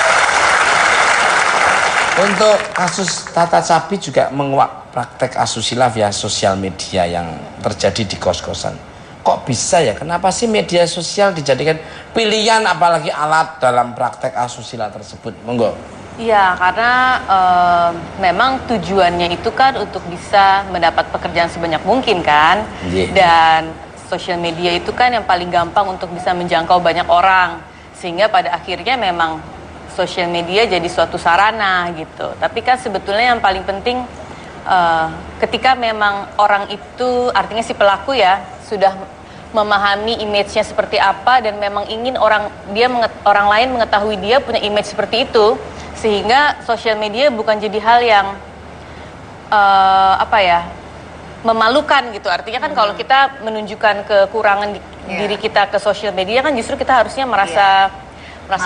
Untuk kasus Tata Cabi juga menguak praktek asusila via sosial media yang terjadi di kos-kosan. Kok bisa ya? Kenapa sih media sosial dijadikan pilihan apalagi alat dalam praktek asusila tersebut? Monggo. Iya, karena memang tujuannya itu kan untuk bisa mendapat pekerjaan sebanyak mungkin kan. Iya. Dan sosial media itu kan yang paling gampang untuk bisa menjangkau banyak orang. Sehingga pada akhirnya memang sosial media jadi suatu sarana gitu. Tapi kan sebetulnya yang paling penting ketika memang orang itu, artinya si pelaku ya, sudah memahami image-nya seperti apa dan memang ingin orang lain mengetahui dia punya image seperti itu, sehingga sosial media bukan jadi hal yang memalukan gitu. Artinya kan kalau kita menunjukkan kekurangan diri kita ke sosial media kan justru kita harusnya merasa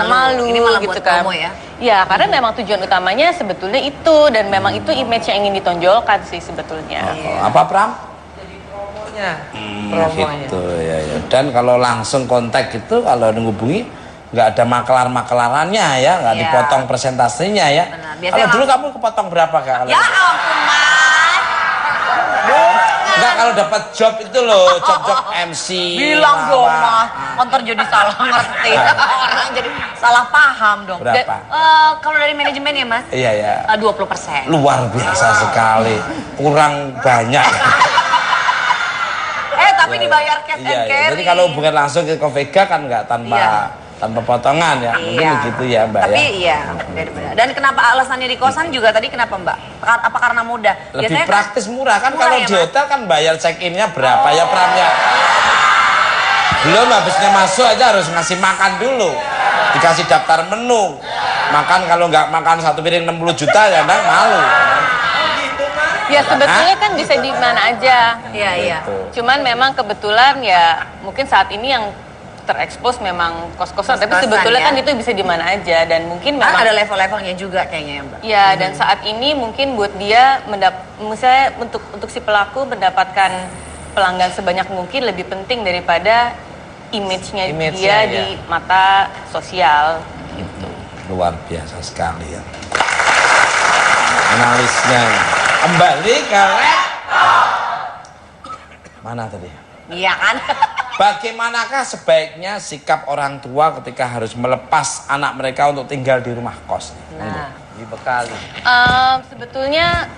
malu. Ini malah gitu buat kan. promo ya. Ya, karena memang tujuan utamanya sebetulnya itu, dan memang itu image yang ingin ditonjolkan sih sebetulnya. Apa Pram? Promonya. Gitu ya, ya. Dan kalau langsung kontak gitu, kalau menghubungi nggak ada makelar-maklarannya ya, nggak Iya. dipotong presentasinya ya. Benar. Kalau Biasanya dulu kamu kepotong berapa Kak? Kalau Ya ampun Mas. Enggak, kalau dapat job itu loh, job MC. Bilang dong lawak. Mas. Kontor jadi salah ngerti. Orang jadi salah paham dong. Berapa? Kalau dari manajemen ya Mas? Iya ya. 20%. Luar biasa sekali. Kurang banyak. Tapi dibayar cash Iya, and iya. carry. Jadi kalau hubungan langsung ke Vega kan nggak tanpa potongan ya. Mungkin Iya. begitu ya Mbak Tapi ya. iya, beda-beda. Dan kenapa alasannya di kosan juga tadi kenapa Mbak? Apa karena mudah? Lebih praktis, murah kan. murah Kalau ya, di Mas? hotel kan bayar check-innya berapa ya Pram ya. Belum habisnya masuk aja harus ngasih makan dulu. Dikasih daftar menu. Makan, kalau nggak makan satu piring 60 juta ya malu. Ya sebetulnya kan bisa di mana aja. Iya, iya. Cuman memang kebetulan ya mungkin saat ini yang terekspos memang kos-kosan, tapi Kos-kosan, sebetulnya ya. kan itu bisa di mana aja dan mungkin Kan memang ada level-levelnya juga kayaknya ya Mbak. ya dan saat ini mungkin buat dia misalnya untuk si pelaku mendapatkan pelanggan sebanyak mungkin lebih penting daripada image-nya dia di mata sosial gitu. Luar biasa sekali ya. Analisnya. Kembali ke mana tadi? Iya kan? Bagaimanakah sebaiknya sikap orang tua ketika harus melepas anak mereka untuk tinggal di rumah kos? Nah, Dibekali. sebetulnya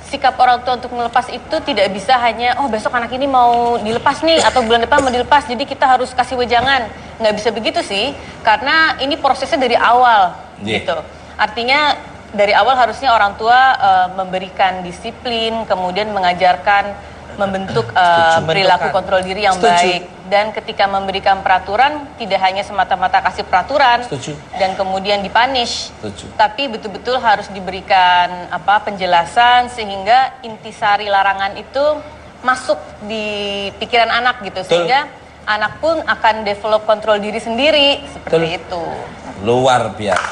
sikap orang tua untuk melepas itu tidak bisa hanya oh besok anak ini mau dilepas nih atau bulan depan mau dilepas jadi kita harus kasih wejangan. Nggak bisa begitu sih, karena ini prosesnya dari awal gitu. Artinya dari awal harusnya orang tua memberikan disiplin, kemudian mengajarkan membentuk perilaku kontrol diri yang baik, dan ketika memberikan peraturan tidak hanya semata-mata kasih peraturan dan kemudian dipunish, tapi betul-betul harus diberikan penjelasan sehingga intisari larangan itu masuk di pikiran anak gitu, sehingga anak pun akan develop kontrol diri sendiri seperti itu. Luar biasa.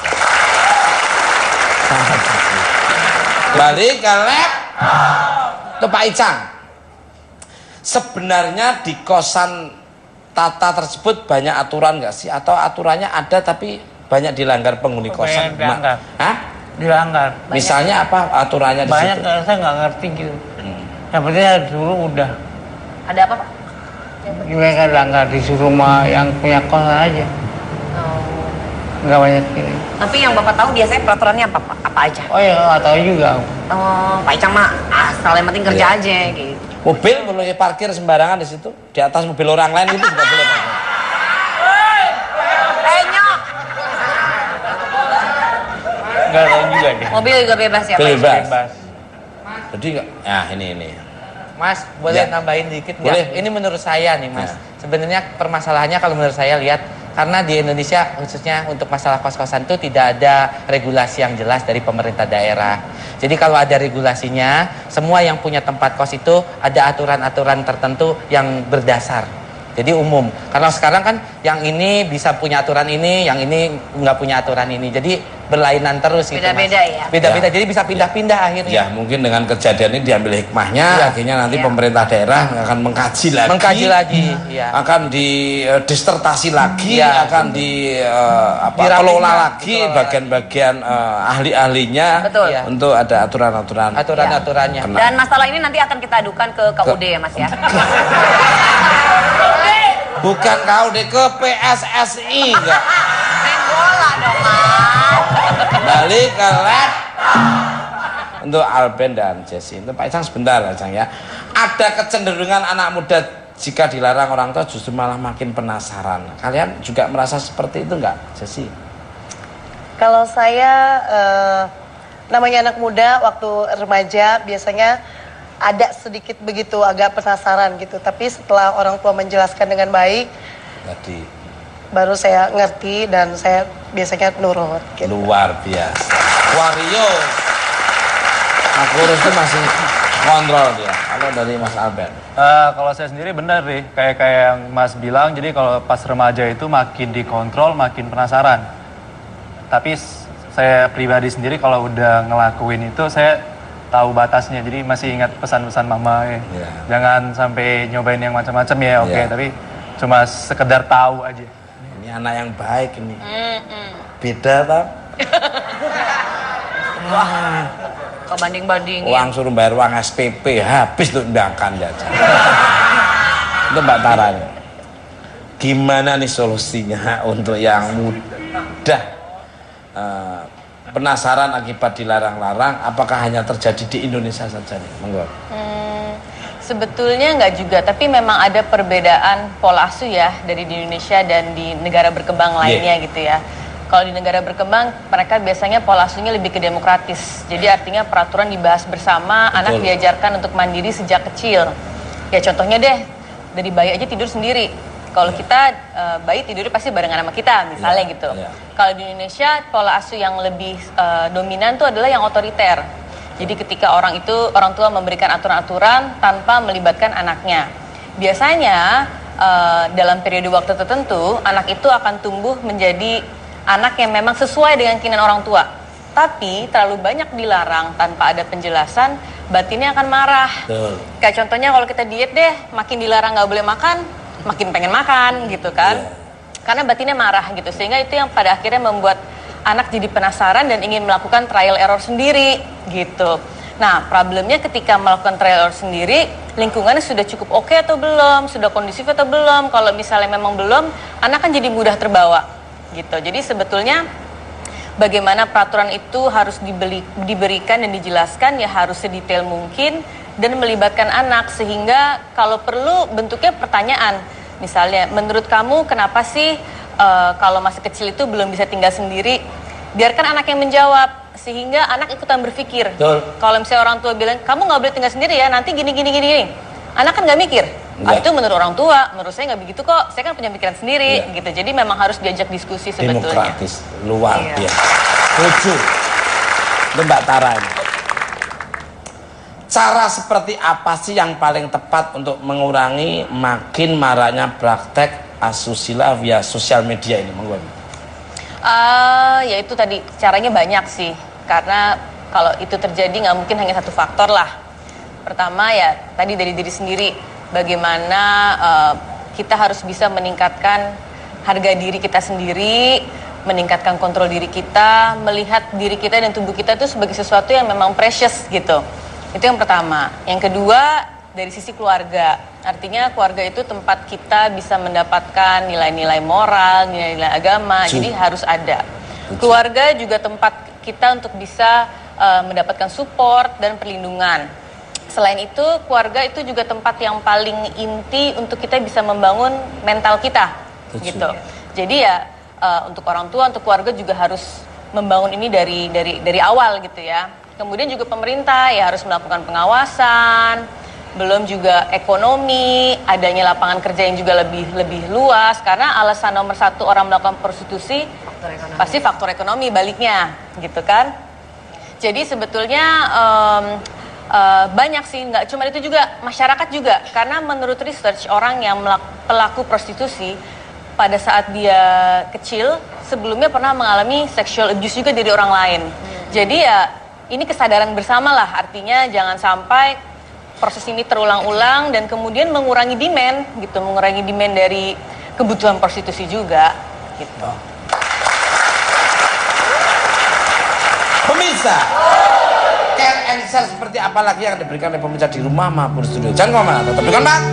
Balik ke lab. Itu Pak Icang. Sebenarnya di kosan Tata tersebut banyak aturan nggak sih? Atau aturannya ada tapi banyak dilanggar penghuni kosan? Dilanggar. Hah? Dilanggar. Misalnya apa aturannya di Banyak situ? saya nggak ngerti gitu. Yang penting dulu udah. Ada apa Pak? Mereka dilanggar disuruh sama yang punya kosan aja. Nggak banyak ini. Tapi yang Bapak tahu biasanya peraturannya apa aja? Oh ya nggak tahu juga. Oh, Pak Icang mah asal yang penting kerja aja gitu. Mobil boleh parkir sembarangan di situ, di atas mobil orang lain itu juga boleh. Nyok. Nggak tahu juga deh. Mobil juga bebas ya Pak? Bebas. Jadi nggak, nah ini. Mas, boleh Ya. nambahin dikit nggak? Boleh. Ini menurut saya nih Mas. Ya. Sebenarnya permasalahannya kalau menurut saya lihat, karena di Indonesia khususnya untuk masalah kos-kosan itu tidak ada regulasi yang jelas dari pemerintah daerah. Jadi kalau ada regulasinya, semua yang punya tempat kos itu ada aturan-aturan tertentu yang berdasar. Jadi umum. Karena sekarang kan yang ini bisa punya aturan ini, yang ini nggak punya aturan ini. Jadi berlainan terus gitu Mas. Beda-beda ya? Beda-beda. Ya. Jadi bisa pindah-pindah akhirnya. Ya mungkin dengan kejadian ini diambil hikmahnya, Ya. akhirnya nanti Ya. pemerintah daerah akan mengkaji lagi. Mengkaji lagi, ya. Akan disertasi lagi, Ya. akan Dirapikan, kelola lagi dikelola. bagian-bagian ahli-ahlinya Betul. Ya. untuk ada aturan-aturan. Aturan-aturannya. Kena. Dan masalah ini nanti akan kita adukan ke KUD ya Mas ya? Bukan KUD, ke PSSI enggak. Main bola dong Mas. Balik ke lab. Untuk Alben dan Jesse. Untuk Pak Icang sebentar Icang ya. Ada kecenderungan anak muda jika dilarang orang tua justru malah makin penasaran. Kalian juga merasa seperti itu enggak, Jesse? Kalau saya namanya anak muda waktu remaja biasanya ada sedikit begitu agak penasaran gitu. Tapi setelah orang tua menjelaskan dengan baik, Tadi baru saya ngerti dan saya biasanya nurut. Gitu. luar biasa. Wario. Aku urus itu masih kontrol dia. Kalau dari Mas Alben. Kalau saya sendiri benar deh, kayak yang Mas bilang, jadi kalau pas remaja itu makin dikontrol, makin penasaran. Tapi saya pribadi sendiri kalau udah ngelakuin itu, saya tahu batasnya, jadi masih ingat pesan-pesan mama ya. Iya. Jangan sampai nyobain yang macam-macam ya, oke, Iya. tapi cuma sekedar tahu aja. Ini anak yang baik ini. Beda tak? Kok banding-bandingin? Uang suruh bayar uang SPP habis tuh makan jajan. Itu Mbak Tara nih. Gimana nih solusinya untuk yang mudah penasaran akibat dilarang-larang? Apakah hanya terjadi di Indonesia saja nih? Monggo. Sebetulnya nggak juga, tapi memang ada perbedaan pola asuh ya dari di Indonesia dan di negara berkembang lainnya gitu ya. Kalau di negara berkembang, mereka biasanya pola asuhnya lebih ke demokratis. Jadi artinya peraturan dibahas bersama, anak diajarkan untuk mandiri sejak kecil. Ya contohnya deh, dari bayi aja tidur sendiri. Kalau kita bayi tidurnya pasti barengan sama kita, misalnya gitu. Kalau di Indonesia, pola asuh yang lebih dominan tuh adalah yang otoriter. Jadi ketika orang tua memberikan aturan-aturan tanpa melibatkan anaknya. Biasanya dalam periode waktu tertentu anak itu akan tumbuh menjadi anak yang memang sesuai dengan keinginan orang tua. Tapi terlalu banyak dilarang tanpa ada penjelasan, batinnya akan marah. Betul. Kayak contohnya kalau kita diet deh, makin dilarang nggak boleh makan, makin pengen makan gitu kan. Karena batinnya marah gitu, sehingga itu yang pada akhirnya membuat anak jadi penasaran dan ingin melakukan trial error sendiri gitu. Nah, problemnya ketika melakukan trial error sendiri, lingkungannya sudah cukup oke atau belum, sudah kondusif atau belum. Kalau misalnya memang belum, anak kan jadi mudah terbawa gitu. Jadi sebetulnya bagaimana peraturan itu harus diberikan dan dijelaskan ya harus sedetail mungkin dan melibatkan anak, sehingga kalau perlu bentuknya pertanyaan. Misalnya, menurut kamu kenapa sih kalau masih kecil itu belum bisa tinggal sendiri? Biarkan anak yang menjawab, sehingga anak ikutan berpikir. Kalau misalnya orang tua bilang, kamu nggak boleh tinggal sendiri ya, nanti gini. Anak kan nggak mikir. Itu menurut orang tua, menurut saya nggak begitu kok. Saya kan punya pikiran sendiri, gitu. Jadi memang harus diajak diskusi sebetulnya. Demokratis, luar biasa. Lucu. Itu Mbak Tara ini. Cara seperti apa sih yang paling tepat untuk mengurangi makin maraknya praktek asusila via sosial media ini, Monggo? Ya itu tadi, caranya banyak sih. Karena kalau itu terjadi nggak mungkin hanya satu faktor lah. Pertama ya tadi dari diri sendiri. Bagaimana kita harus bisa meningkatkan harga diri kita sendiri, meningkatkan kontrol diri kita, melihat diri kita dan tubuh kita itu sebagai sesuatu yang memang precious gitu. Itu yang pertama. Yang kedua, dari sisi keluarga. Artinya keluarga itu tempat kita bisa mendapatkan nilai-nilai moral, nilai-nilai agama. Jadi harus ada. Keluarga juga tempat kita untuk bisa mendapatkan support dan perlindungan. Selain itu, keluarga itu juga tempat yang paling inti untuk kita bisa membangun mental kita, gitu. Jadi ya untuk orang tua, untuk keluarga juga harus membangun ini dari awal gitu ya. Kemudian juga pemerintah ya harus melakukan pengawasan, belum juga ekonomi, adanya lapangan kerja yang juga lebih luas. Karena alasan nomor satu orang melakukan prostitusi pasti faktor ekonomi baliknya, gitu kan. Jadi sebetulnya banyak sih, nggak cuma itu juga, masyarakat juga. Karena menurut research, orang yang pelaku prostitusi pada saat dia kecil sebelumnya pernah mengalami sexual abuse juga dari orang lain. Jadi ya ini kesadaran bersama lah, artinya jangan sampai proses ini terulang-ulang dan kemudian mengurangi demand gitu, mengurangi demand dari kebutuhan prostitusi juga gitu. Pemirsa, care and share seperti apa lagi yang diberikan oleh pemirsa di rumah maupun studio? Jangan kemana, tetap dengan Mak.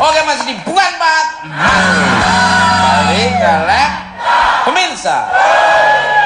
Oke, masih di Bukan Mak. Balik ke lab. Pemirsa,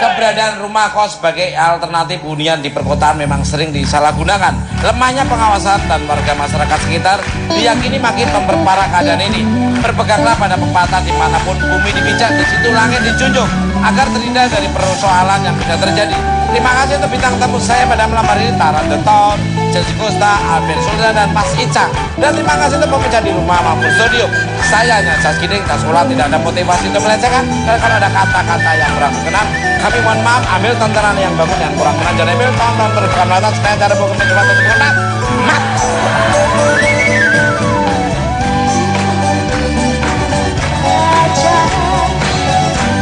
keberadaan rumah kos sebagai alternatif hunian di perkotaan memang sering disalahgunakan. Lemahnya pengawasan dan warga masyarakat sekitar diyakini makin memperparah keadaan ini. Berpeganglah pada pepatah, dimanapun bumi dipijak, di situ langit dijunjung, agar terhindar dari persoalan yang bisa terjadi. Terima kasih untuk bintang tamu saya pada malam hari ini, Tara Deton, Chelsea Costa, Albert Sultan, dan Mas Ica. Dan terima kasih untuk pemirsa di rumah maupun studio. Saya hanya Jas Kidding, tak sekolah, tidak ada motivasi untuk melecehkan. Dan kalau ada kata-kata yang kurang berkenan, kami mohon maaf. Ambil tontonan yang bagus yang kurang berkenan, jangan ambil tonton berkenan mata supaya cara bukan mencoba untuk berkenan.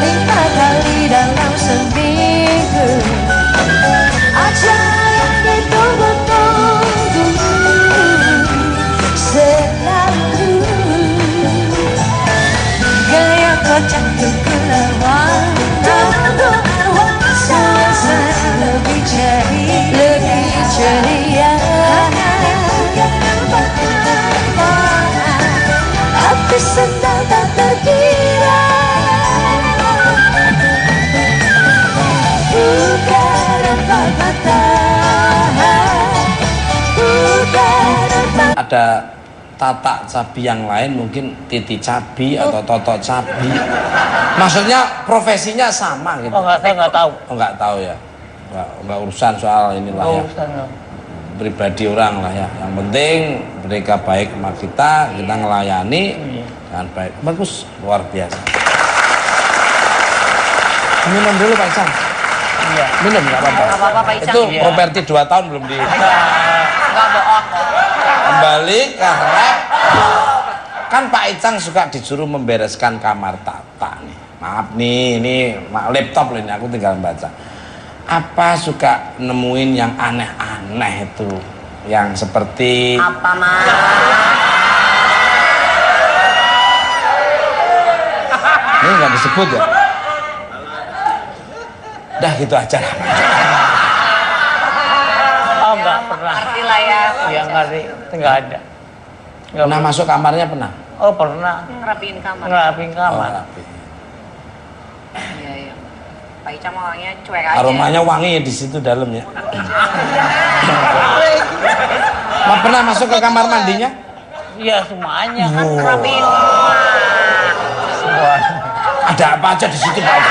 Lima kali dalam seminggu, acara ditunggu-tunggu selalu. Gaya kocak keluar, suasana lebih ceria. Hati senang tak terkira. Ada tatak cabi yang lain, mungkin titi cabi atau toto cabi. Maksudnya profesinya sama gitu. Oh, saya nggak tahu. Oh, nggak tahu ya. Nggak urusan soal inilah ya. Urusan. pribadi orang lah ya. Yang penting mereka baik sama kita ngelayani dengan baik. Bagus, luar biasa. Minum dulu Pak Icang. Iya. Minum nggak apa-apa. Nggak apa-apa Pak Icang. Itu properti 2 tahun belum di. Nggak bohong kok. Kembali ke rap. Kan Pak Icang suka disuruh membereskan kamar Tata nih. Maaf nih, ini laptop ini aku tinggal baca. Apa suka nemuin yang aneh-aneh itu? Yang seperti Apa Mas? ini nggak disebut ya? Dah gitu aja lah. Oh, nggak pernah. Ngerti lah ya. Ya ngerti, nggak ada. Nggak Pernah masuk kamarnya pernah? Oh pernah. Ngerapiin kamar. Ngerapin kamar. rapi. Iya, iya. Pak Icang orangnya cuek aja. Aromanya wangi di situ dalamnya. Pernah masuk ke kamar mandinya? Iya semuanya kan. Ngerapiin Semua. Ada apa aja di situ Pak?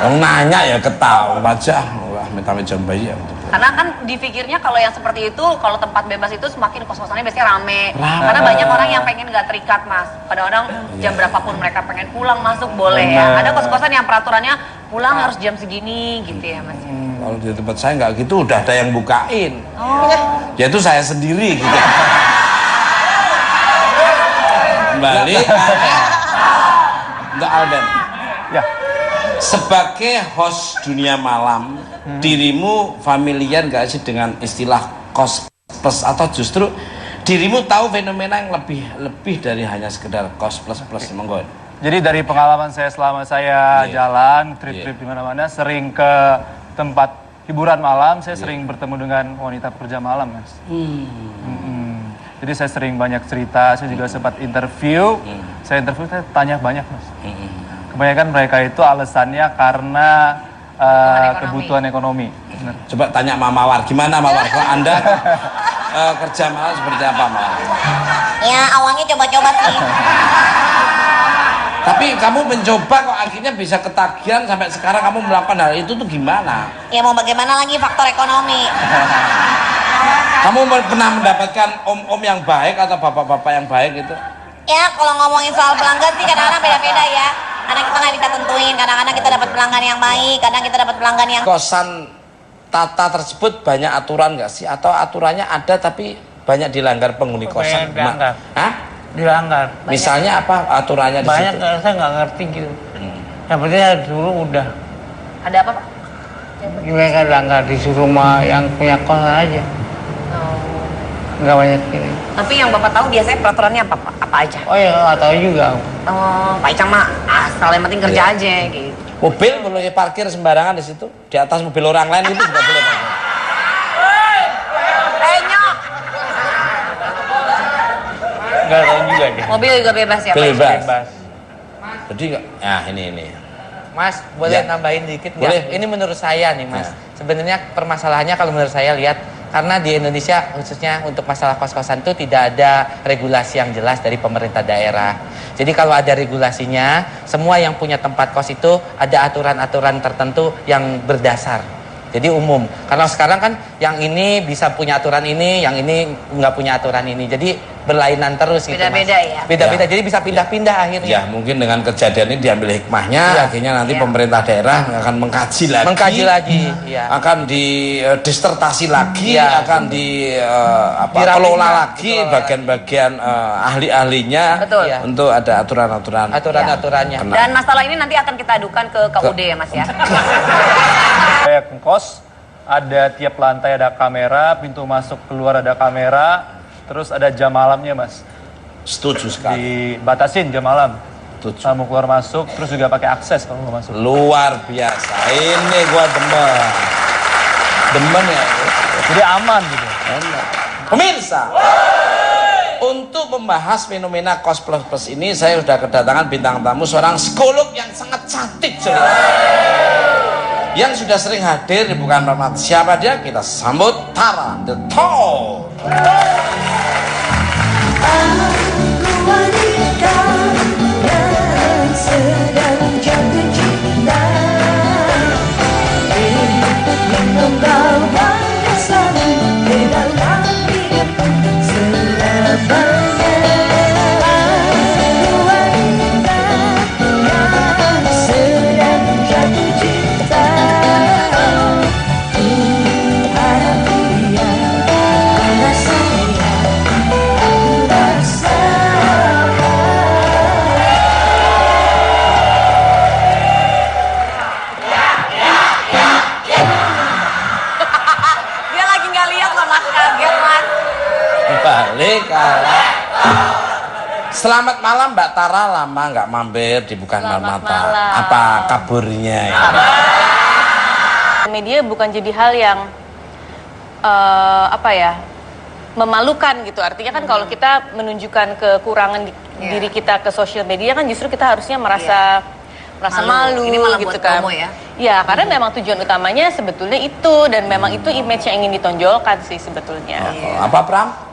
Orang nanya ya ketawa aja. Wah, minta bayi ya. Karena kan dipikirnya kalau yang seperti itu, kalau tempat bebas itu semakin kos-kosannya biasanya rame. Karena banyak orang yang pengen nggak terikat Mas. Kadang-kadang jam berapapun mereka pengen pulang masuk boleh ya. Ada kos-kosan yang peraturannya pulang harus jam segini gitu ya Mas. Kalau di tempat saya nggak gitu, udah ada yang bukain. Oh. Yaitu saya sendiri gitu. Kembali. Untuk Alden. Ya. Sebagai host dunia malam, dirimu familiar gak sih dengan istilah kos plus, atau justru dirimu tahu fenomena yang lebih dari hanya sekedar kos plus monggo. Jadi dari pengalaman saya selama saya jalan, trip-trip di mana-mana, sering ke tempat hiburan malam, saya sering bertemu dengan wanita pekerja malam, Mas. Jadi saya sering banyak cerita, saya juga sempat interview, saya tanya banyak, Mas. Kebanyakan mereka itu alasannya karena kebutuhan ekonomi. Bener. Coba tanya Mama Mawar, gimana Mawar? Kalau Anda kerja malam seperti apa Mawar? Ya awalnya coba-coba sih. Tapi kamu mencoba kok akhirnya bisa ketagihan sampai sekarang kamu melakukan hal itu tuh gimana? Ya mau bagaimana lagi faktor ekonomi. Kamu pernah mendapatkan om-om yang baik atau bapak-bapak yang baik gitu? Ya kalau ngomongin soal pelanggan sih kadang-kadang beda-beda ya. Kadang kita nggak bisa tentuin, kadang-kadang kita dapat pelanggan yang baik, kadang kita dapat pelanggan yang... Kosan Tata tersebut banyak aturan nggak sih? Atau aturannya ada tapi banyak dilanggar penghuni kosan? Dilanggar. Hah? Dilanggar. Misalnya apa aturannya di Banyak situ? saya nggak ngerti gitu. Yang penting dulu udah. Ada apa Pak? Mereka dilanggar disuruh sama yang punya kosan aja. Nggak banyak ini. Tapi yang Bapak tahu biasanya peraturannya apa aja? Oh ya nggak tahu juga. Oh, Pak Icang mah asal yang penting kerja aja gitu. Mobil boleh parkir sembarangan di situ? Di atas mobil orang lain itu nggak boleh parkir. Nyok. Nggak tahu juga deh. Mobil juga bebas ya Pak? Bebas. Jadi nggak? Nah ini. Mas, boleh Ya. nambahin dikit nggak? Boleh. Ini menurut saya nih Mas. Ya. Sebenarnya permasalahannya kalau menurut saya lihat, karena di Indonesia khususnya untuk masalah kos-kosan itu tidak ada regulasi yang jelas dari pemerintah daerah. Jadi kalau ada regulasinya, semua yang punya tempat kos itu ada aturan-aturan tertentu yang berdasar. Jadi umum. Karena sekarang kan yang ini bisa punya aturan ini, yang ini nggak punya aturan ini. Jadi berlainan terus gitu Beda-beda Mas. ya? Beda-beda. Ya. Jadi bisa pindah-pindah akhirnya. Ya mungkin dengan kejadian ini diambil hikmahnya, Ya. akhirnya nanti Ya. pemerintah daerah akan mengkaji lagi. Mengkaji lagi, ya. Akan disertasi lagi, Ya. akan Dirapikan, kelola lagi dikelola bagian-bagian ahli-ahlinya Betul. Ya. untuk ada aturan-aturan. Aturan-aturannya. Kena. Dan masalah ini nanti akan kita adukan ke KUD ya Mas ya? Saya ngekos, ada tiap lantai ada kamera, pintu masuk keluar ada kamera, terus ada jam malamnya Mas. Setuju sekali. Dibatasin jam malam. Setuju. Kamu keluar masuk, terus juga pakai akses kalau mau masuk. Luar biasa. Ini gua demen. Demen ya. Jadi aman gitu. Pemirsa, untuk membahas fenomena kos plus ini saya sudah kedatangan bintang tamu seorang psikolog yang sangat cantik yang sudah sering hadir di Bukan Malam. Siapa dia? Kita sambut Tara The Tall. Aku wanita yang sedang jatuh cinta. Balik kalah. Selamat malam Mbak Tara, lama nggak mampir di Bukan Selamat Mata. malam. Apa kabarnya ya? Media bukan jadi hal yang memalukan gitu. Artinya kan kalau kita menunjukkan kekurangan diri kita ke sosial media kan justru kita harusnya merasa malu Ini malah gitu buat kan. promo ya? Ya, karena memang tujuan utamanya sebetulnya itu dan memang itu image yang ingin ditonjolkan sih sebetulnya. Apa Pram?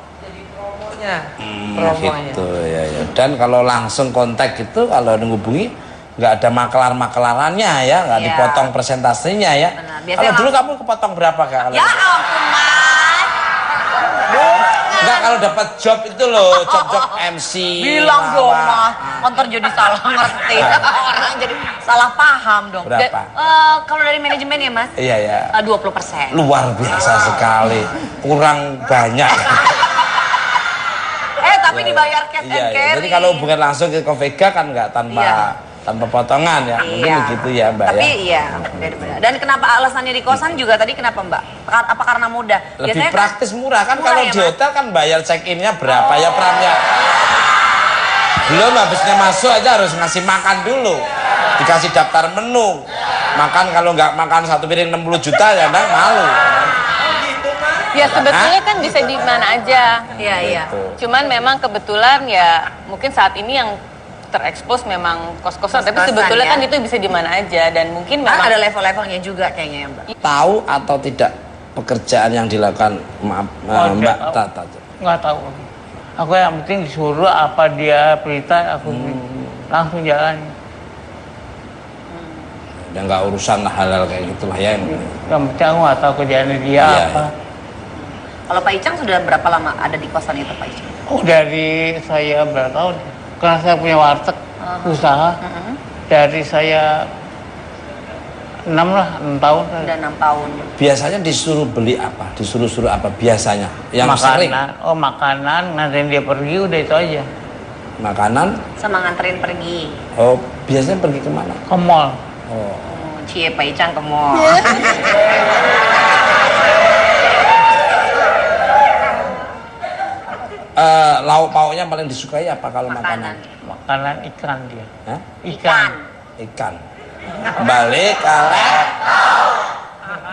Promonya. Gitu ya, ya. Dan kalau langsung kontak gitu, kalau menghubungi nggak ada makelar-makelarannya ya, nggak Iya. dipotong presentasinya ya. Benar. Biasanya Kalau dulu kamu kepotong berapa Kak? Kalau Ya ampun mas. Enggak, kalau dapat job itu loh, job MC. Bilang dong lawak. mas, ntar jadi salah ngerti. Orang jadi salah paham dong. Berapa? Kalau dari manajemen ya mas, Iya ya. 20%. Luar biasa sekali, kurang banyak. Tapi dibayar cash and Iya, carry. jadi kalau hubungan langsung ke Vega kan nggak tanpa potongan ya, mungkin Iya. begitu ya Mbak Tapi ya. iya, beda-beda. Dan kenapa alasannya di kosan juga tadi kenapa Mbak? Apa karena mudah? Lebih Biasanya praktis, murah kan. murah Kalau ya, di Mas? hotel kan bayar check-innya berapa ya Pram ya. Belum habisnya masuk aja harus ngasih makan dulu, dikasih daftar menu. Makan, kalau nggak makan satu piring 60 juta ya nggak malu. Ya sebetulnya kan bisa di mana aja. Iya. Cuman memang kebetulan ya mungkin saat ini yang terekspos memang kos-kosan, tapi Kos-kosan, sebetulnya ya. kan itu bisa di mana aja dan mungkin Kan memang ada level-levelnya juga kayaknya ya Mbak. Tahu atau tidak pekerjaan yang dilakukan Mbak Tata? Nggak tahu. Aku yang penting disuruh apa dia perintah, aku langsung jalan. Ya nggak urusan hal-hal kayak gitulah ya. Yang penting aku nggak tahu kerjaannya dia Iya, apa. Kalau Pak Icang sudah berapa lama ada di kosan itu Pak Icang? Oh dari saya berapa tahun? Karena saya punya warteg usaha. Dari saya 6 tahun. Udah 6 tahun. Biasanya disuruh beli apa? Disuruh-suruh apa biasanya? Yang sering Makanan. Oh makanan, nganterin dia pergi udah itu aja. makanan. Sama nganterin pergi. Oh, biasanya pergi kemana? Ke mall. Oh. Cie Pak Icang ke mall. Lauk pauknya paling disukai apa kalau makanan? Makanan ikan dia. Hah? Ikan. Ikan. Balik kalah.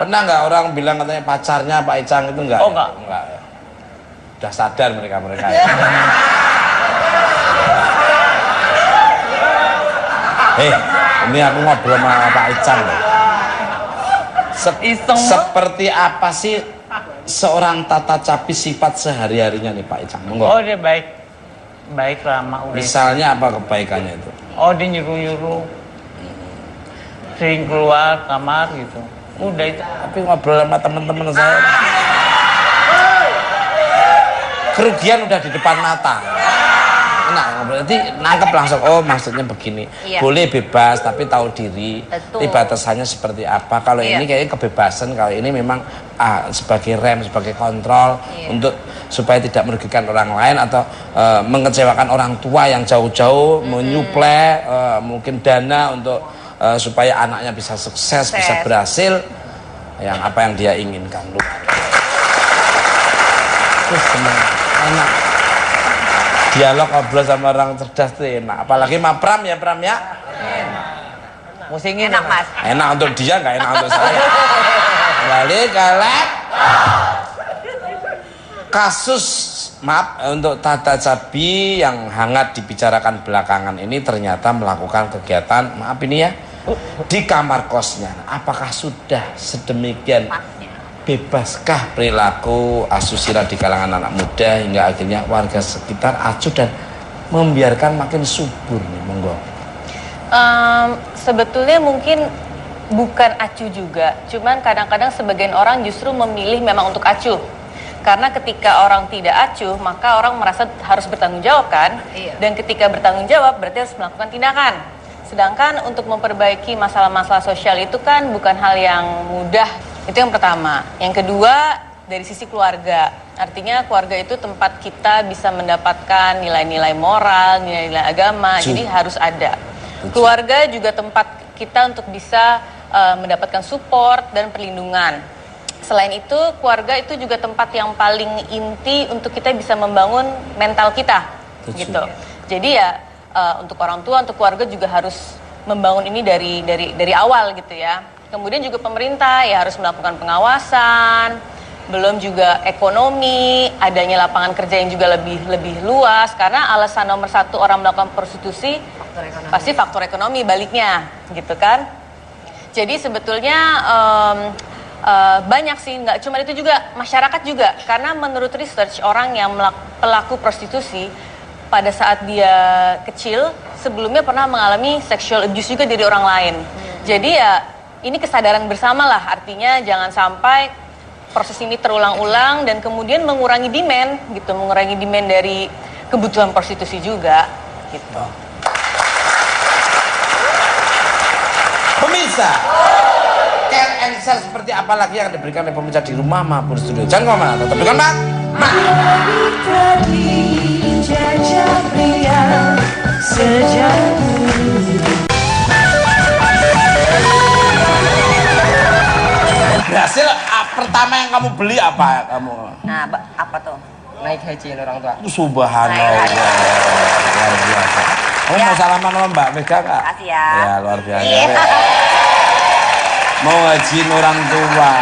Pernah nggak orang bilang katanya pacarnya Pak Icang itu enggak? Oh, enggak. Enggak ya. Udah sadar mereka ya. Ini aku ngobrol sama Pak Icang loh. Seperti apa sih seorang Tata Capi sifat sehari-harinya nih Pak Icang? Monggo. Oh dia baik. Baik ramah udah. Misalnya apa kebaikannya itu? Oh dia nyuruh-nyuruh. Sering keluar kamar gitu. Udah itu. Tapi ngobrol sama teman-teman saya, kerugian udah di depan mata. Enak ngobrol, nanti nangkep langsung. Oh maksudnya begini. Iya. Boleh bebas tapi tahu diri. Betul. Ini batasannya seperti apa. Kalau Iya. ini kayaknya kebebasan. Kalau ini memang sebagai rem, sebagai kontrol untuk supaya tidak merugikan orang lain atau mengecewakan orang tua yang jauh-jauh, menyuplai mungkin dana untuk supaya anaknya bisa sukses, bisa berhasil yang apa yang dia inginkan. Terus senang, enak. Dialog ngobrol sama orang cerdas tuh enak. Apalagi sama Pram ya Pram ya. Musingin Enak Mas. Enak untuk dia, nggak enak untuk saya. Kembali kalek. Kasus maaf untuk Tata Capi yang hangat dibicarakan belakangan ini ternyata melakukan kegiatan maaf ini ya di kamar kosnya. Apakah sudah sedemikian bebaskah perilaku asusila di kalangan anak muda hingga akhirnya warga sekitar acuh dan membiarkan makin subur nih, monggo. Sebetulnya mungkin bukan acuh juga, cuman kadang-kadang sebagian orang justru memilih memang untuk acuh. Karena ketika orang tidak acuh, maka orang merasa harus bertanggung jawab kan? Iya. Dan ketika bertanggung jawab berarti harus melakukan tindakan. Sedangkan untuk memperbaiki masalah-masalah sosial itu kan bukan hal yang mudah. Itu yang pertama. Yang kedua, dari sisi keluarga. Artinya keluarga itu tempat kita bisa mendapatkan nilai-nilai moral, nilai-nilai agama. Jadi harus ada. Keluarga juga tempat kita untuk bisa mendapatkan support dan perlindungan. Selain itu, keluarga itu juga tempat yang paling inti untuk kita bisa membangun mental kita, gitu. Jadi ya untuk orang tua, untuk keluarga juga harus membangun ini dari awal gitu ya. Kemudian juga pemerintah ya harus melakukan pengawasan, belum juga ekonomi, adanya lapangan kerja yang juga lebih luas, karena alasan nomor satu orang melakukan prostitusi pasti faktor ekonomi baliknya, gitu kan. Jadi sebetulnya banyak sih, nggak cuma itu juga, masyarakat juga, karena menurut research orang yang pelaku prostitusi pada saat dia kecil sebelumnya pernah mengalami sexual abuse juga dari orang lain. Jadi ya ini kesadaran bersama lah, artinya jangan sampai proses ini terulang-ulang dan kemudian mengurangi demand gitu, mengurangi demand dari kebutuhan prostitusi juga gitu. Pemirsa, care and share seperti apa lagi yang diberikan oleh pemirsa di rumah maupun studio? Jangan kemana, tetap dengan Mak. Jajah pria sejati. Hasil pertama yang kamu beli apa kamu? Nah, apa tuh? Naik haji orang tua. Subhanallah, luar biasa. Kamu mau salaman sama Mbak Mega kak? Kasih ya. Ya luar biasa. Mau hajiin orang tua,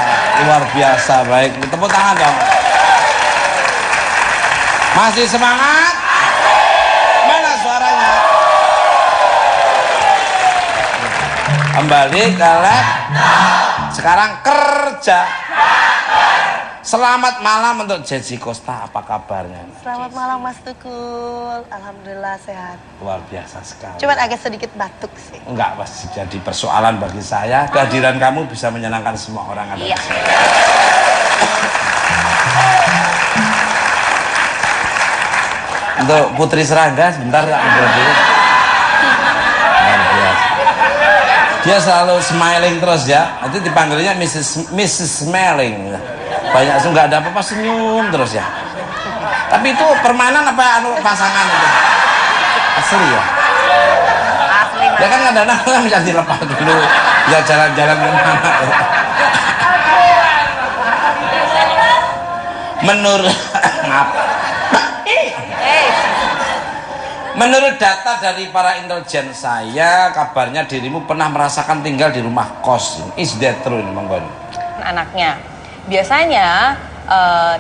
luar biasa. Baik, tepuk tangan dong. Masih semangat? Mana suaranya? Kembali ke lab. Sekarang kerja. Selamat malam untuk Jessy Costa, apa kabarnya? Selamat malam Mas Tukul, alhamdulillah sehat. Luar biasa sekali. Cuman agak sedikit batuk sih. Enggak, pasti jadi persoalan bagi saya. Kehadiran kamu bisa menyenangkan semua orang ada di sini. Untuk Putri Serangga, sebentar tak ngobrol dulu. Luar biasa. Dia selalu smiling terus ya. Nanti dipanggilnya Mrs. Smiling. Banyak nggak ada apa-apa senyum terus ya. Tapi itu permainan apa pasangan itu? Asli ya. Asli. Ya kan kadang-kadang bisa dilepas dulu. Ya jalan-jalan kemana. Menurut Menurut data dari para intelijen saya, kabarnya dirimu pernah merasakan tinggal di rumah kos. Is that true ini, Bang Gon? Anaknya. Biasanya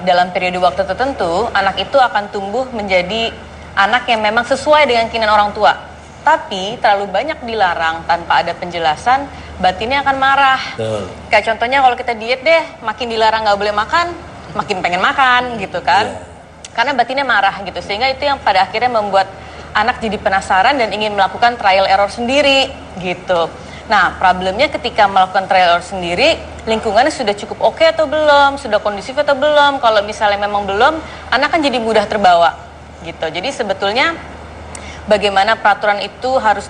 dalam periode waktu tertentu anak itu akan tumbuh menjadi anak yang memang sesuai dengan keinginan orang tua. Tapi terlalu banyak dilarang tanpa ada penjelasan, batinnya akan marah. Betul. Kayak contohnya kalau kita diet deh, makin dilarang nggak boleh makan, makin pengen makan gitu kan. Karena batinnya marah gitu, sehingga itu yang pada akhirnya membuat anak jadi penasaran dan ingin melakukan trial error sendiri gitu. Nah, problemnya ketika melakukan trial error sendiri, lingkungannya sudah cukup oke atau belum, sudah kondusif atau belum. Kalau misalnya memang belum, anak kan jadi mudah terbawa gitu. Jadi sebetulnya bagaimana peraturan itu harus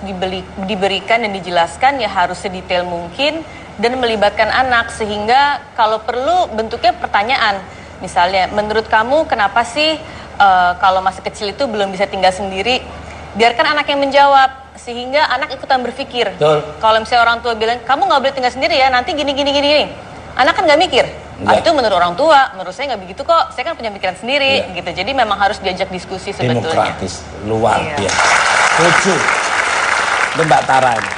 diberikan dan dijelaskan ya harus sedetail mungkin dan melibatkan anak, sehingga kalau perlu bentuknya pertanyaan. Misalnya, menurut kamu kenapa sih kalau masih kecil itu belum bisa tinggal sendiri? Biarkan anak yang menjawab, sehingga anak ikutan berpikir. Kalau misalnya orang tua bilang, kamu nggak boleh tinggal sendiri ya, nanti gini. Anak kan nggak mikir. Itu menurut orang tua, menurut saya nggak begitu kok. Saya kan punya pikiran sendiri, gitu. Jadi memang harus diajak diskusi sebetulnya. Demokratis, luar biasa. Lucu. Itu Mbak Tara ini.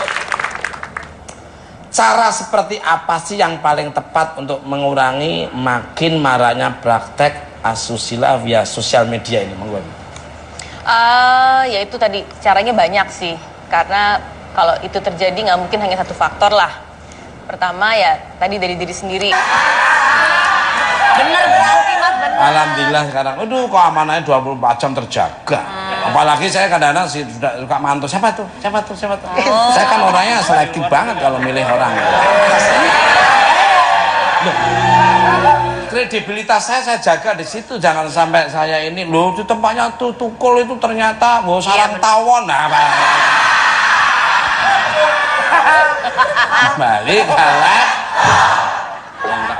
Cara seperti apa sih yang paling tepat untuk mengurangi makin maraknya praktek asusila via sosial media ini, Bang Gon? Ya itu tadi, caranya banyak sih. Karena kalau itu terjadi nggak mungkin hanya satu faktor lah. Pertama ya tadi dari diri sendiri. Bener berarti Mas, bener. Alhamdulillah sekarang, aduh keamanannya 24 jam terjaga. Apalagi saya kadang-kadang sudah suka mantau, siapa tuh? Saya kan orangnya selektif banget kalau milih orang. Loh, kredibilitas saya jaga di situ, jangan sampai saya ini loh di tempatnya tuh Tukul itu ternyata sarang tawon. Nah, balik kalah.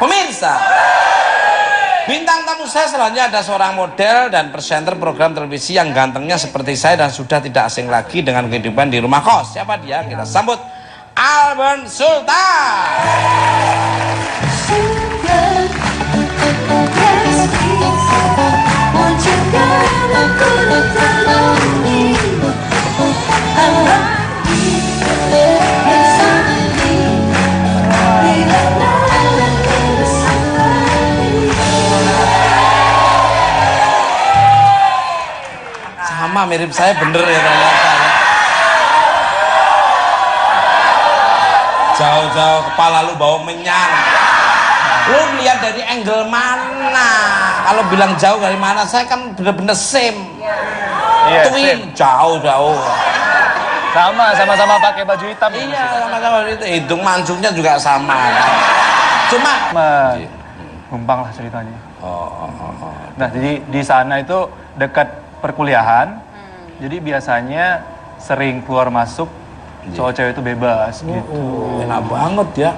Pemirsa, bintang tamu saya selanjutnya ada seorang model dan presenter program televisi yang gantengnya seperti saya dan sudah tidak asing lagi dengan kehidupan di rumah kos. Siapa dia? Kita sambut Alben Sultan. sama mirip saya bener ya ternyata ya. Jauh-jauh kepala lu bau menyang. Lu lihat dari angle mana? Kalau bilang jauh dari mana? Saya kan bener-bener same. Iya, Twin, jauh-jauh. Sama-sama pakai baju hitam. Iya, sama-sama itu. Hidung mancungnya juga sama. Kan? Cuma Numpang lah ceritanya. oh. Nah, jadi di sana itu dekat perkuliahan. Jadi biasanya sering keluar masuk cowok cewek itu bebas gitu. Enak banget ya.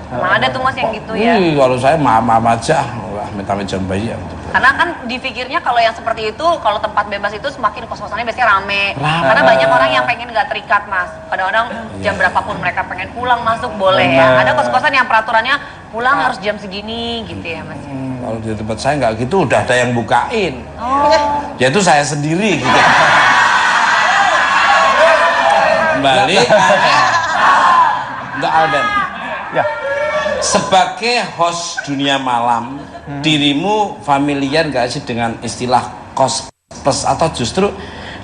Emang ada tuh mas yang gitu ya. Kalau saya maaf aja, wah minta jam bayi ya. Karena kan dipikirnya kalau yang seperti itu, kalau tempat bebas itu semakin kos-kosannya biasanya rame. Karena banyak orang yang pengen nggak terikat mas. Kadang-kadang jam berapapun mereka pengen pulang masuk boleh ya. Ada kos-kosan yang peraturannya pulang harus jam segini gitu ya mas. Kalau di tempat saya nggak gitu, udah ada yang bukain. Yaitu saya sendiri gitu. Kembali. Untuk Alden. Ya. Sebagai host dunia malam, dirimu familiar gak sih dengan istilah kos plus, atau justru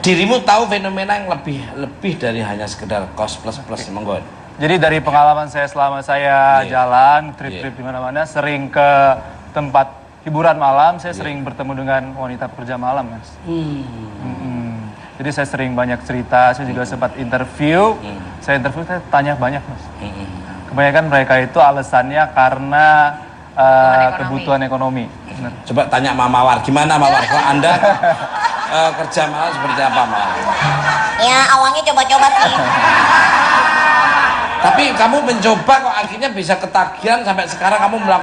dirimu tahu fenomena yang lebih dari hanya sekedar kos plus monggo. Jadi dari pengalaman saya selama saya jalan trip-trip di mana-mana, sering ke tempat hiburan malam, saya sering bertemu dengan wanita pekerja malam, mas. Jadi saya sering banyak cerita, saya juga sempat interview. Saya tanya banyak, mas. Kebanyakan mereka itu alasannya karena kebutuhan ekonomi. Bener. Coba tanya Mama Mawar, gimana Mawar? Kalau Anda kerja malam seperti apa Mawar? Ya awalnya coba-coba sih. Tapi kamu mencoba kok akhirnya bisa ketagihan sampai sekarang kamu melakukan